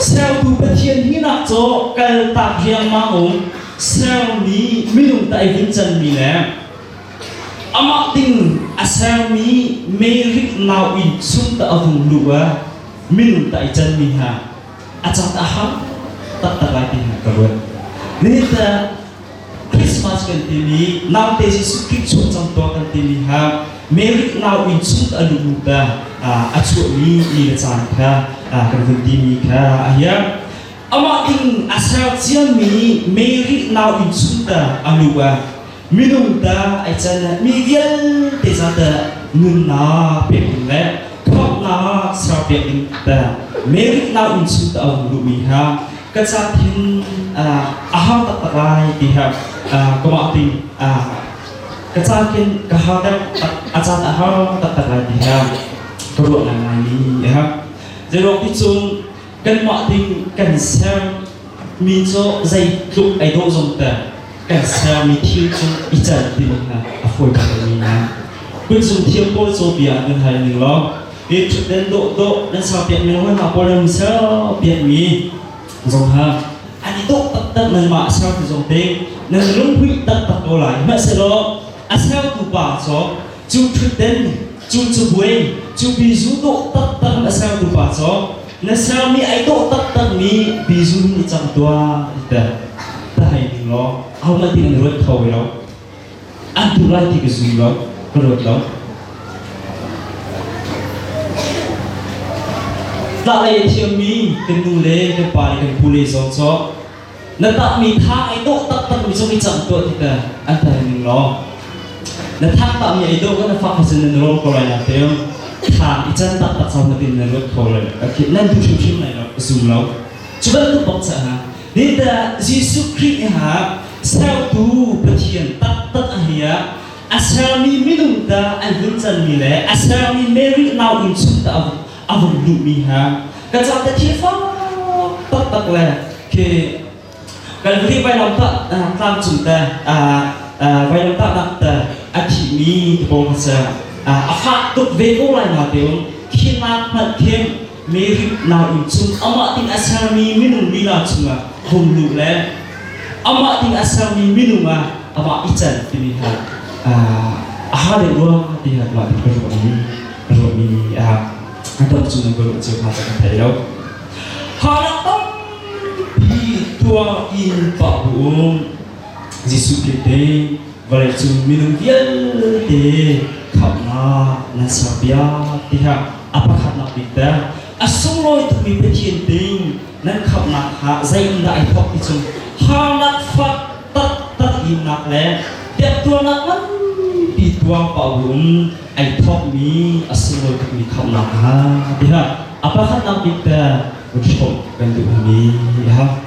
sel tu pathian hi nak cho kal tak yang mau sel mi minum tak vincent mi le amak ting asal mi merik nau in sum ta avung lua minum tak ijan mi ha acang ta ha tak lagi ha kawan ni ta Christmas kan tini nau te Yesus Kristus trong to kan tini ha merik nau in sum ta lu ta achu mi ni chan ka kan tini ka ya amak ting asal cia mi merik nau in sum ta alua minum ta aichana mi vial te sa ta nun na pe le khop na sa pe ta merit now in suit of Lumiha, Katsatin Aham Tatai, they have Komating Katsakin Kahadam Atsat Aham Tatai, they have Koruanani, the Rockitsun Kan Martin can sell me so they look I don't want that can sell me till each other afford me. Good some temple so be under hiding law. It then do then sao biệt mình nói bảo làm sao biệt mi dùng ha anh tốt tất tất nên mà sao thì dùng tiền nên lúc huy tất tất đồ lại mà sẽ đó sao tu bà số chú thực đến chú buổi chú ví dụ độ tất tất mà sao tu bà số nên sao mi ai độ tất tất mi ví dụ như trong tua thế ta hay đi lo không là tiền rồi thầu rồi anh tu lại thì cái gì đó có được đâu. Ta lại thiêm mi cái nung lê cái bài cái phù lê giống cho nó ta mi tha ai độ tất tất mi trong mi chẳng tuổi thì ta anh ta mình lo nó tha ta mi ai độ cái nó phát sinh nên nó có lại là thế tha ít chân tất tất sau nó tin nên nó có lại cái nên tu chim này nó dùng lâu chúng ta tu bóc ha nên ta Jesus Christ ha sao tu bát hiền tất tất ahia asal mi nung ta anh vẫn chân mi lẽ asal mi Mary nào in chúng ta avon lumiha kacang kecil tak le ke kalau beri bayar tak tam junta bayar tak nak akimi bolsa afak tu vego lain hatiun kinak matkem meri now insum amak ting asal mi minum bila cuma humlu le amak ting asal mi minum amak ijan pilihan ada dua dia lagi perlu ini Ada cuma kalau cuma kata tahu. Harap tua in pahum Yesus kita boleh cuma minum dia de karena nasabia tiha apa karena kita asal lo itu mimpi ting dan karena hak saya tidak ikut itu harap tak inak le tiap tua nak di tua pahum ai thok mi asal mi kham nak ha dia apa kan nak kita untuk bantu mi ya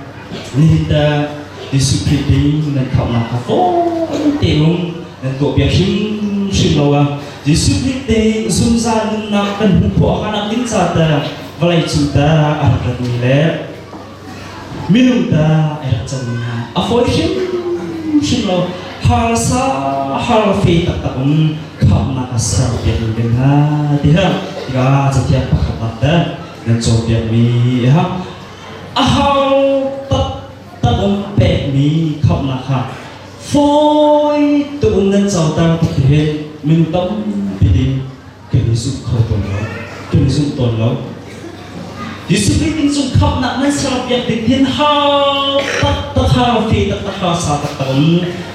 ni kita disiplin dan kham nak fo teung dan tu biar sim lawa disiplin zum za nak kan hu anak din sa ta valai chuta arhat mi le minum ta ai channa afo sim lawa halsa halfi tak karena asal yang dengar dia jika setiap kata dan coba mi ya ahal tak umpet mi karena ha foi tu dan saudara putih minum bidin kenisuk kau tolong kenisuk tolong disiplin sung kap nak nasab yang ditin hal tak halfi tak hasa tak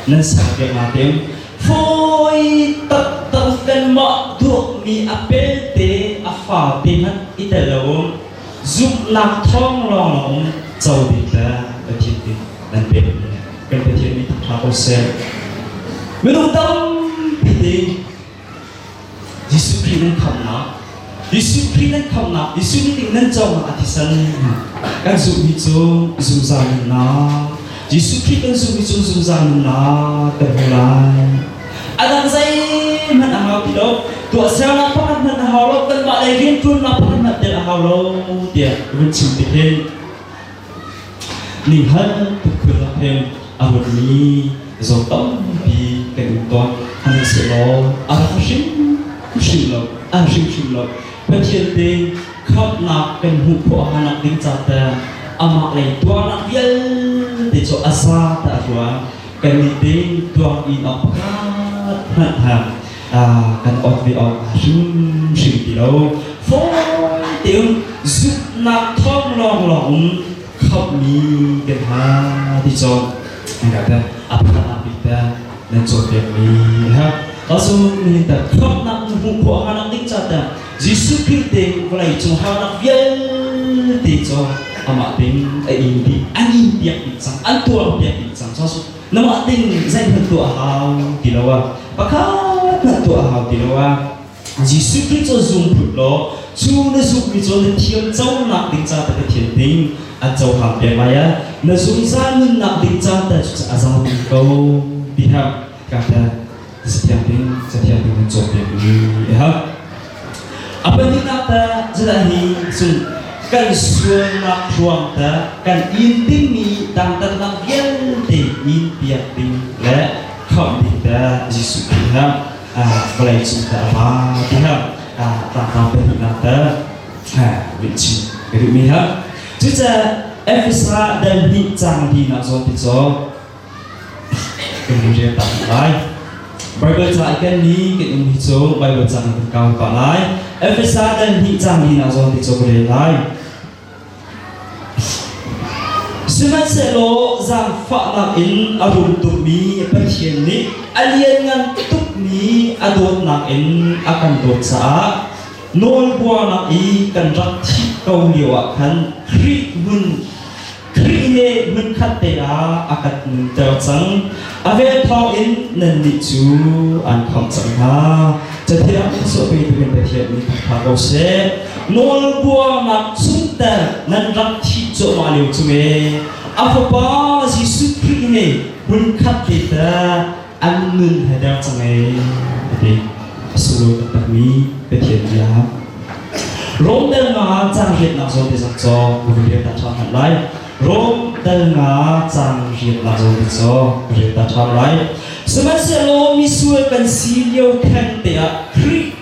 nasab yang atem foi tak dan mak duk mi apel te afa teman italawong zoom nak thong long jauh kita berhenti dan beri kan berhenti tak konsep menurut biding disiplin kamna disiplin nan jauh atisan kan zoom itu zoom sana disiplin kan zoom sana terulai Adang saya mana hal itu, tua saya lapar mana hal dan mak lagi pun lapar mana dia hal dia mencintaikan. Nihan tukulahem awal ni zotam bi kenton hanya selo arashim lo Percaya kau nak kenhupo anak dincata amak lagi tua nak dia dico asa tak tua keniti tua inapkan kan ot vi ot sim kilo phôi tiếng giúp nạp thong long khóc mi cái ha đi cho anh gặp đây apa kata kita dan coba mi ha langsung minta khóc nạp hùng của anak đích cha ta Yesus Kristus mulai cho anak viên đi cho amak ting ini angin tiap bintang antua tiap bintang so nama ting danh hơn tua hao di lawa pakat tua hao di lawa Giêsu Christ dùng phút lo chú nó dùng cái chỗ nó thiêm châu nạp định cha tại thiền định anh châu học để mai á nó dùng ra nên nạp định cha tại chú anh giáo định câu đi học cả ta setiap định nó chọn để đi học apa ni nạp ta jadi sung kan suan nạp ruang ta kan intim mi tang tang nạp viên để in biak định lẽ không định ta Giêsu Christ boleh cinta apa dia tentang penata which itu mihak juga Efesa dan Hijang di nazon tiso kemudian tak lain Bible cakap ni kita hijo Bible cakap kau tak lain Efesa dan Hijang di nazon tiso boleh lain semasa lo zang fakna in arum tu mi perhian ni aliangan tu mi adon nak in akan dosa non buah nak I kan rati kau liawakan kri he mun katea akan tercang ave thau in nanti cu an khom sang ha jadi so pe tu perhian ni kau se non buah nak sunta nan rati co maliu tu me apa Yesus Kristus ni mun katea an nun hadar sangai jadi sulu kami perhian dia Rom dan ngah cang hiat nak so besok so kemudian tak cahat lain Rom dan ngah cang hiat nak so besok kemudian tak cahat lain semasa lo misuai kan silio kan dia kri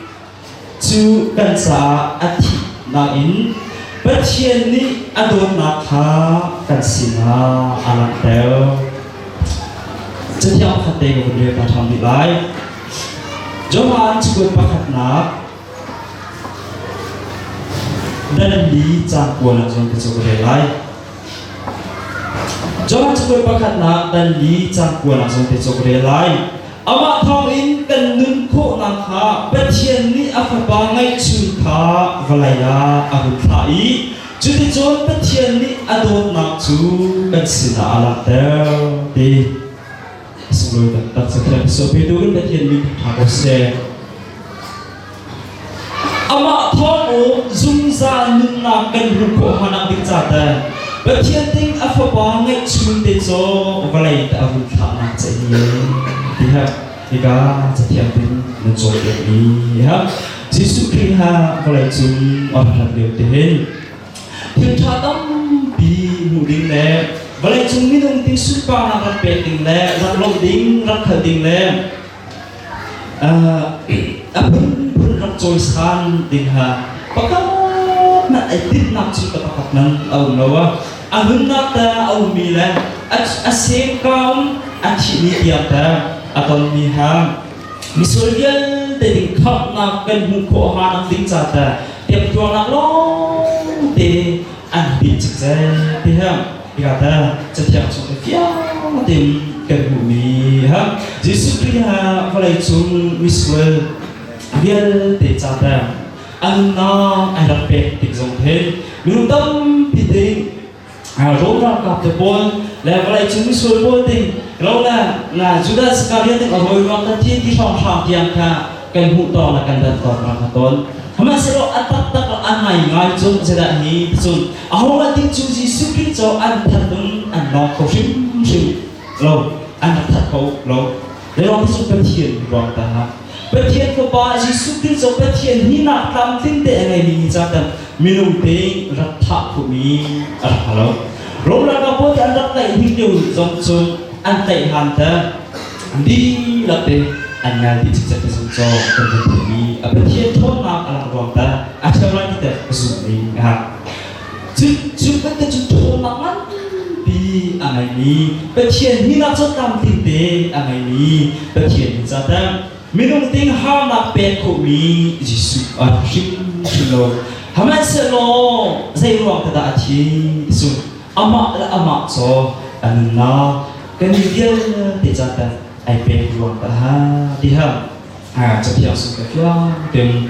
tu kan sa ati nain perhian ni adon nak ha kan sina anak tel jadi apa hati kemudian tak cahat lain Johan cukup pakat nak dan di campur langsung ke sekolah lain. Jangan cukup pakat nak dan di campur langsung ke sekolah lain. Amak thongin kan nun ko nak ha perhian ni apa bangai cinta velaya aku thai. Jadi John perhian ni adon nak cu kan sina alat tel di sebelum tak sekian sopi tu kan perhian ni aku se. Amak thong zoom za nun nak kan ruko hanak dicata. Perhian ting apa bangai cinta so velaya aku thai nak cahaya. Lihat, jika setiap tim mencoba ini, ya, Yesus Kristus mulai jum orang terlihat. Kita tam bi muding le, mulai jum minum ting suka nak peting le, nak loading, nak cutting le. Pun nak choicean ting ha. Pakai nak edit nak suka pakai nan au nawa. Ahun nak ta au mila, asyik kaum asyik ni tiap ta. Atau niha misalnya dari kau nak kan muka hanam ding cata tiap jual nak lo de ambil ceksa tiap dikata setiap suatu tiap tim kebumi ha Yesus Kristus mulai cum misal biar de cata anna ada pek tikzong hen minutam piding Roma kapten level itu misal boting kalau lah sudah sekalian tengok bahwa waktu di sang tiang kan hutan akan datang maraton. Hama selo atak tak anai ngai jom sedak ni sun. Aho mati cuci suki jo an thadung an nok kau sim lo an thad kau lo. Lewat itu perhatian ruang taha. Perhatian kau bah Yesus Kristus perhatian ni nak tam tinte angai ni jatan minum teh ratak kumi arhalo. Roma kapot anak lain hidup jom antai hanta di latte anal di cicak kesunco terjadi apa dia thon nak alam ruang ta acara kita kesuni ha juga terjadi nak di angai ni perhatian ni nak sotam tinte angai ni perhatian jata minum ting ha nak pek komi Yesus asyik silo hamai selo saya ruang tak aci sun amak so anna kemudian dijata iPad ruang taha diha setiap suka dan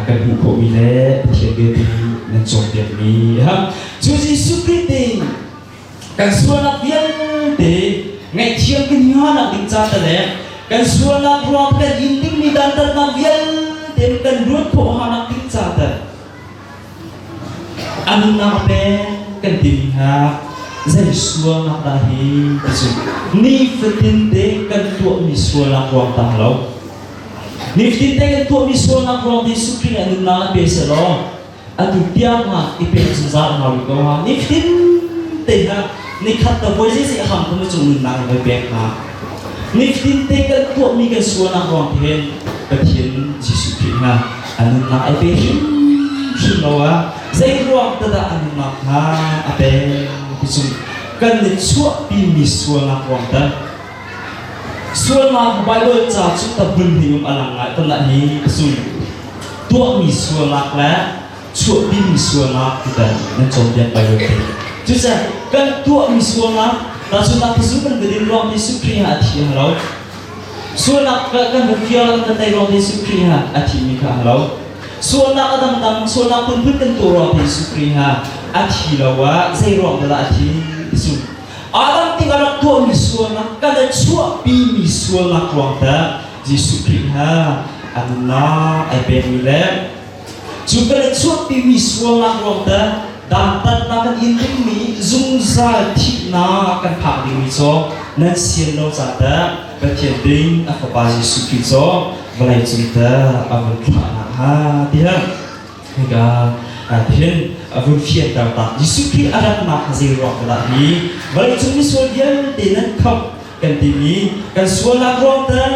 kebuka mile tiada di mencoba ni Yesus Kristus kan suara biar de ngai tiang kenyahan nak dijata le kan suara ruang kan intim ni dan biar tem kan ruột khổ hanak tin cha ta anu na pe kan tin ha zai suang nak dahi bisu ni fitin te kan tu mi suang nak wang ta lo ni fitin te kan tu mi suang nak wang ti sukri anu na pe se lo atu tiang ha ipe suzar na ri ko ha ni fitin te ha ni khat ta boy si ham ko chung na ba pe ha ni fitin te kan tu mi kan suang nak wang hen ka thiên chỉ sukri ha anu na ai pe hin lo ha zai ruang ta da anu na ha ape bisu kan ni chuak pi mi sual na kwang ta sual na Bible cha chu ta bun hi alang ngai ta la hi bisu tua mi sual na la chuak pi mi sual na kita na chom dia Bible te chu cha kan tua mi sual na ta chu na bisu kan gedin ruang ni sukri ha thi ha lo sual na kan fial kan tai ruang ni sukri ha athi mi kha lo sual na adam sual na pun kan tu ruang ni sukri ha athi lawa zai ruang la athi bisu adam tinggal tua misual nak kada chua pi misual nak ruang ta Yesus Kristus anna ai pe mi le chu kada chua pi misual nak ruang ta dan tat na kan in mi zung za thi na kan phak di mi cho nan sian lo za ta ka thian ding a fa ba Yesus Kristus valai chung ta avul kha na ha ti ha ga thiên vun phiền đào tạo Giêsu Christ adat na hazir rock la hi vậy chúng mi sual dia te nan khop kan ti mi kan sual la rock ta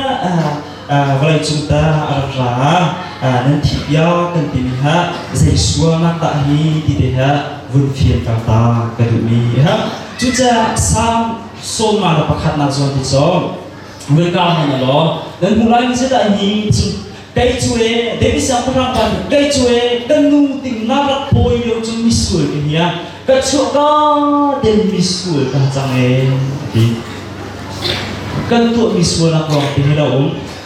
vậy chúng ta adat ra nan thi ya kan ti mi ha zai sual na ta hi ti te ha vun phiền đào tạo ka du mi ha chu cha sam so ma la pakhat na zo ti zo we ka ma lo dan mulai mi se ta hi cây chuối để biết sao không ăn cây chuối cân nu tình na đặt bôi yêu trong mi sủi cái nhá cái chỗ đó đến mi sủi cái chẳng ấy đi cân tuổi mi sủi nạp vòng thì đâu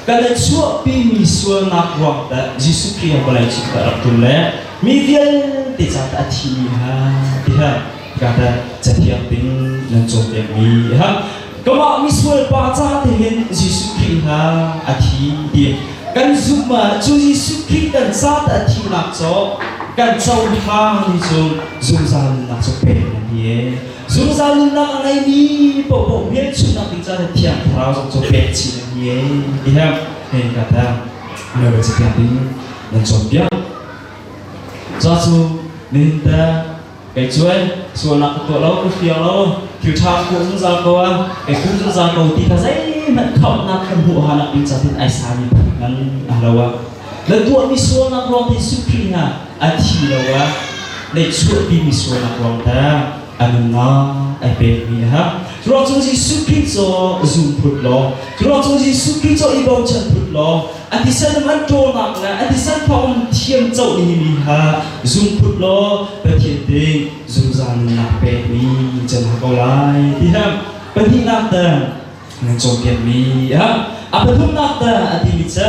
cái là chỗ pi mi sủi nạp vòng đó Giêsu Christ yang boleh kita ratul le mi viên để trả ta thi ha đi ha kata jadian ting dan coba mi ha kalau mi sủi baca thì hiện Giêsu Christ ha athi dia kan zuma chu Yesu Christ kan sat athi nak cho kan chau ha ni chu zum san nak cho pe ni zum san nak angai ni po po bien chu nak ti cha thiam thao cho pe chi ni ni ha he kata no be chiam tin nan cho pia cho chu nin ta cái chuối xuân nak to lo ku fiao lo kiu tha ku zum san ko cái ku zum san ko ti tha sai man khop nak kan hu ha nak tin cha tin ai sa ni nan alawa le tua mi sual nak rong ti Sukri ha athi lawa le chuak pi mi sual nak rong ta anna ai pe mi ha ro chung si Sukri cho zum phut lo ro chung si Sukri cho i bau chan phut lo ati san man to nak la ati san phong thiam chau ni mi ha zum phut lo pe thian ding zum zan nak pe mi chan ha ko lai ti ha pe ni nak ta nan chom pian mi ha apa thum nak ta ati mi cha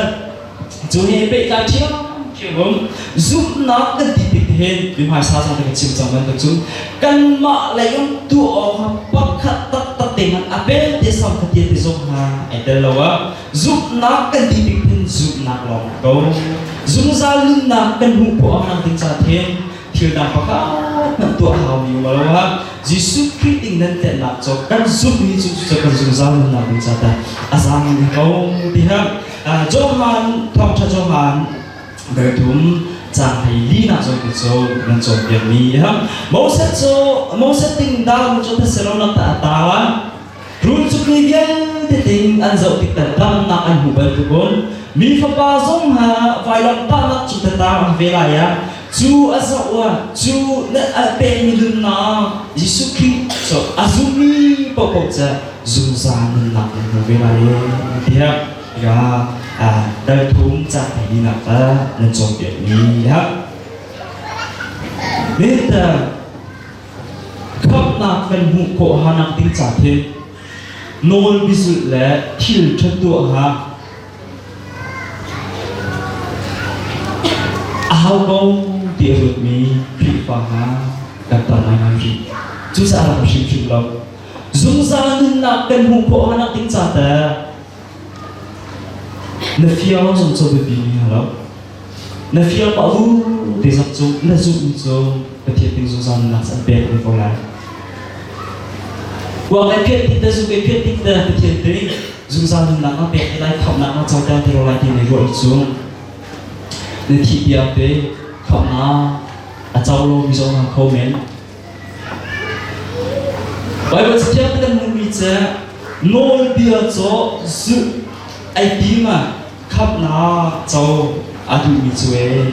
chu he pe ka chiang chiang giúp nó cần thì thực hiện vì hoài sao cái chiều trong vấn tập trung cần mạ lại ông tụi họ bắt khát tắt tắt tiền ăn apel để xong cái tiền để dùng ha ai tên là what giúp nó cần thì thực hiện giúp nó lòng câu dùng ra lưng nó cần hùng của ông năng tính trả thêm thiếu nào bắt khát tụi họ nhiều mà đâu ha Giêsu Christ tình nên tiền nạp cho cần giúp như cho cần dùng ra lưng nào tính trả ta sang câu thì ha Johan thong cha Johan đời thum chẳng hay lý nào rồi cái số nên cho việc mi ha mẫu set tình đau cho ta sẽ lo ta tawa run chuk ni viên thì tình ăn dậu thì tận tâm nak ăn hủ bel tu bon mi pha pa zong ha vai lam ta nak chu ta ta về lại ya chu azau wa chu na pe mi lun na Giêsu Christ so azumi po po cha zu za nak về lại thì ha ya đời thum cha phải đi nạp ta nên cho việc mi ha nên ta khắp nạp phần hụt cổ hà nạp tính trả thêm nôn ví dụ là thiểu chất tụa ha áo câu địa vượt mi khi phá ha đặt tầm này ngay khi chú sẽ làm sự chịu lòng dùng ra nên nạp phần hụt cổ hà nạp tính trả ta le fiao dùng cho bề bì hả lắm na fiel pa u te sak chu na zu chu pathian ting zu san na san pe ni ko la wa cái phiền ta zu cái phiền ting ta pathian ting zu san na ka pe lai khom na ka chau ta te ro lai ti nei ro chu na thi bia te khom na a chau lo mi zo na ko men Bible says that we say no bia cho zu ai ti ma khap na chau adu mi chue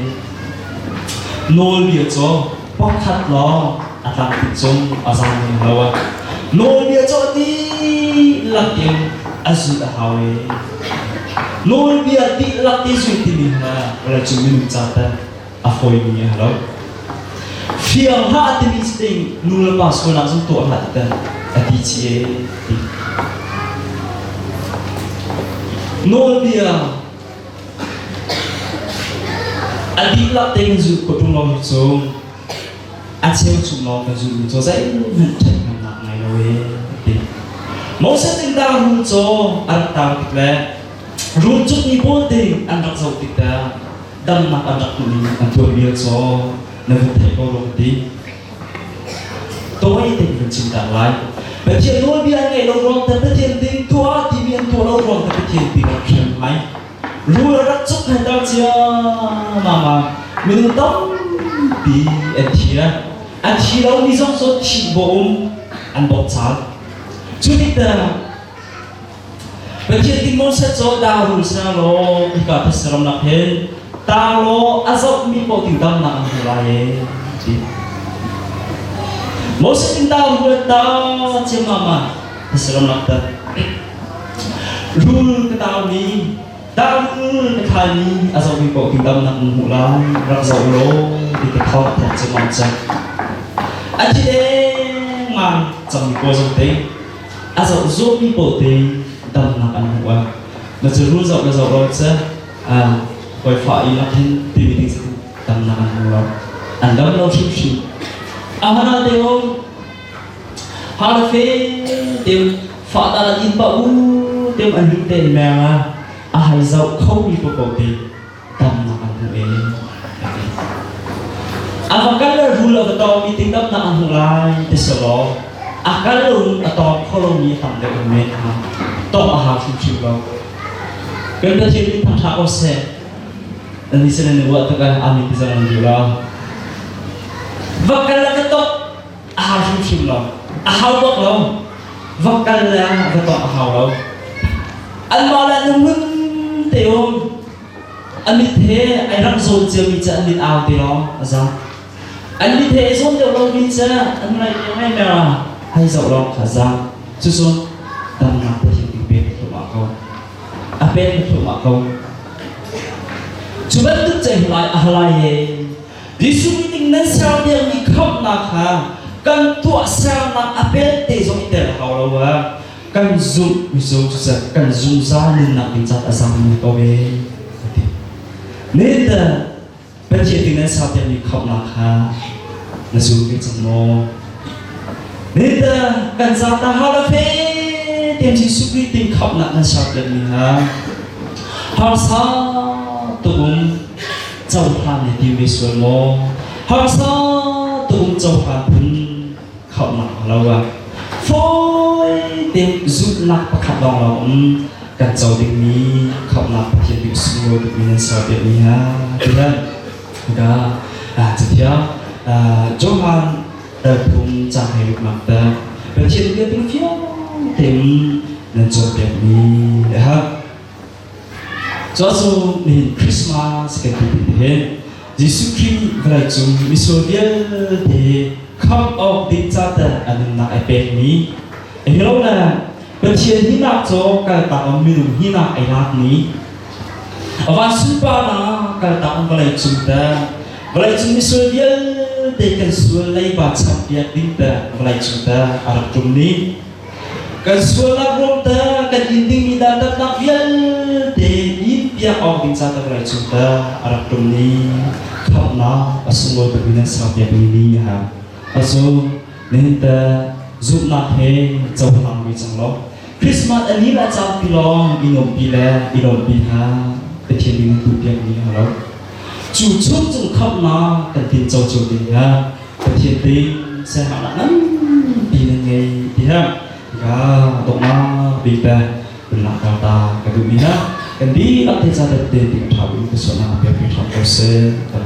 no bia cho pa khat lo atang ti chung azang ni hawa no bia cho ti lak yang azu da hawe no bia ti lak ti zu ti ni ha la chu mi cha ta a foi ni ha lo fiang ha ti mi sting nu la pas ko na zum to ha ta ati chi ti no bia adi lak teng zu ko tung lo chu a cheu chu lo ka zu cho sai nan chen na ngai lo we ti mo sa ting da hu cho an ta ti le ru chu ni bo te an dak zo ti ta dam na an dak ni an to bia cho na vu thai ko lo ti tôi thì mình chịu đựng lại, bây giờ nuôi bia ngày lâu rồi,แต่bây giờ tiếng tua thì biến tua lâu rồi,แต่bây giờ tiếng nó khiêm máy, rồi rất chúc hay đâu chứ, mà mìnhต้องbị anh chị đâu đi trong số chị bông anh bọc chặt, chú thích là bây giờ tiếng môn sẽ cho đào rồi sao lo, đi cả thế sẽ làm nạp hết, ta lo azok mi bộ tiếng tâm nặng lại, mau sering tahu buat tahu cuma mama Islam nakta rule ketahui ni tahu kali asal kita kita nak mulai rasa ulo kita tahu tak cuma macam aja deh mang jam ni kosong deh asal zombie putih kita nak mulai macam rule jauh saja koi fai nak tibi kita nak mulai anda mau sih Amana teo harfe teo fata la in pa u teo an lu te mera a hai zau khâu mi po te tam na an hu e avakal rule of the meeting tam na an hu lai te solo akal lu ato kholo mi tam de me ha to a ha chu lo ken ta chi tham tha o se ani se ne wa ta ka ami ti sa an la Vakal la ketok ahau sim lo, ahau bok lo, vakal la ketok ahau lo. An malah nunggu teo, amit he ai ram zon jam mi cha amit au teo, asa. Amit he zon teo lo mi cha, an lai mai mera, hai zau lo kaza, susun tam na pe hi pe tu ma ko, apen tu ma ko. Cuba tu cai lai ahlai he. Di sumiting nan sao dia mi khop na kha kan tua sao na apel te zo iter hawlo wa kan zum mi zo sa kan zum za nin na bin chat asam ni to be ne ta pa che ting nan sao dia mi khop na kha na zu ke chang mo ne ta kan za ta hawlo fe tem chi sumiting khop na nan sao dia mi ha ha sa tu châu phan này tiêu bị sôi mồ, họ sao tụng châu phan cũng không nặng lâu à, phôi tìm rút nặng và khát đong lòng, cả châu định mi không nặng và hiện bị sôi được mình sao biết mi ha, thế nên đã tiếp theo châu phan cũng chẳng hề được mặc ta, và hiện cái tiếng phiếu tìm nên châu biết mi ha. Cho dù nên Christmas cái thứ thế, Jesus Christ về chung Israel thì không ở định cha ta anh nãy bên mi, anh nói là bên trên hy lạp cho cái tạo mình hy lạp ai lạp mi, và suy ba na cái tạo về chung Israel thì cái suy lấy ba trăm biệt định ta về chung ta Arab chung ni, cái suy là rong ta cái định mi đã đặt viên thì dia orang di sana berai cinta Arab Tuni karena asal berbina sampai ini ha asal nenta zubna he jauh lama macam lo Christmas ini lah jauh pilong inom pila inom piha kecil ini tu dia ni lo chủ chốt trong khắp nó cần tin châu chủ tình ha cần thiên tin sẽ hạ lắm đi lên ngày thì ha cả động nó bị bè bên lạc cao ta cái tụi mình ha cần đi ấp thế ra được tiền thì thảo những cái số nào về việc học câu sẽ cần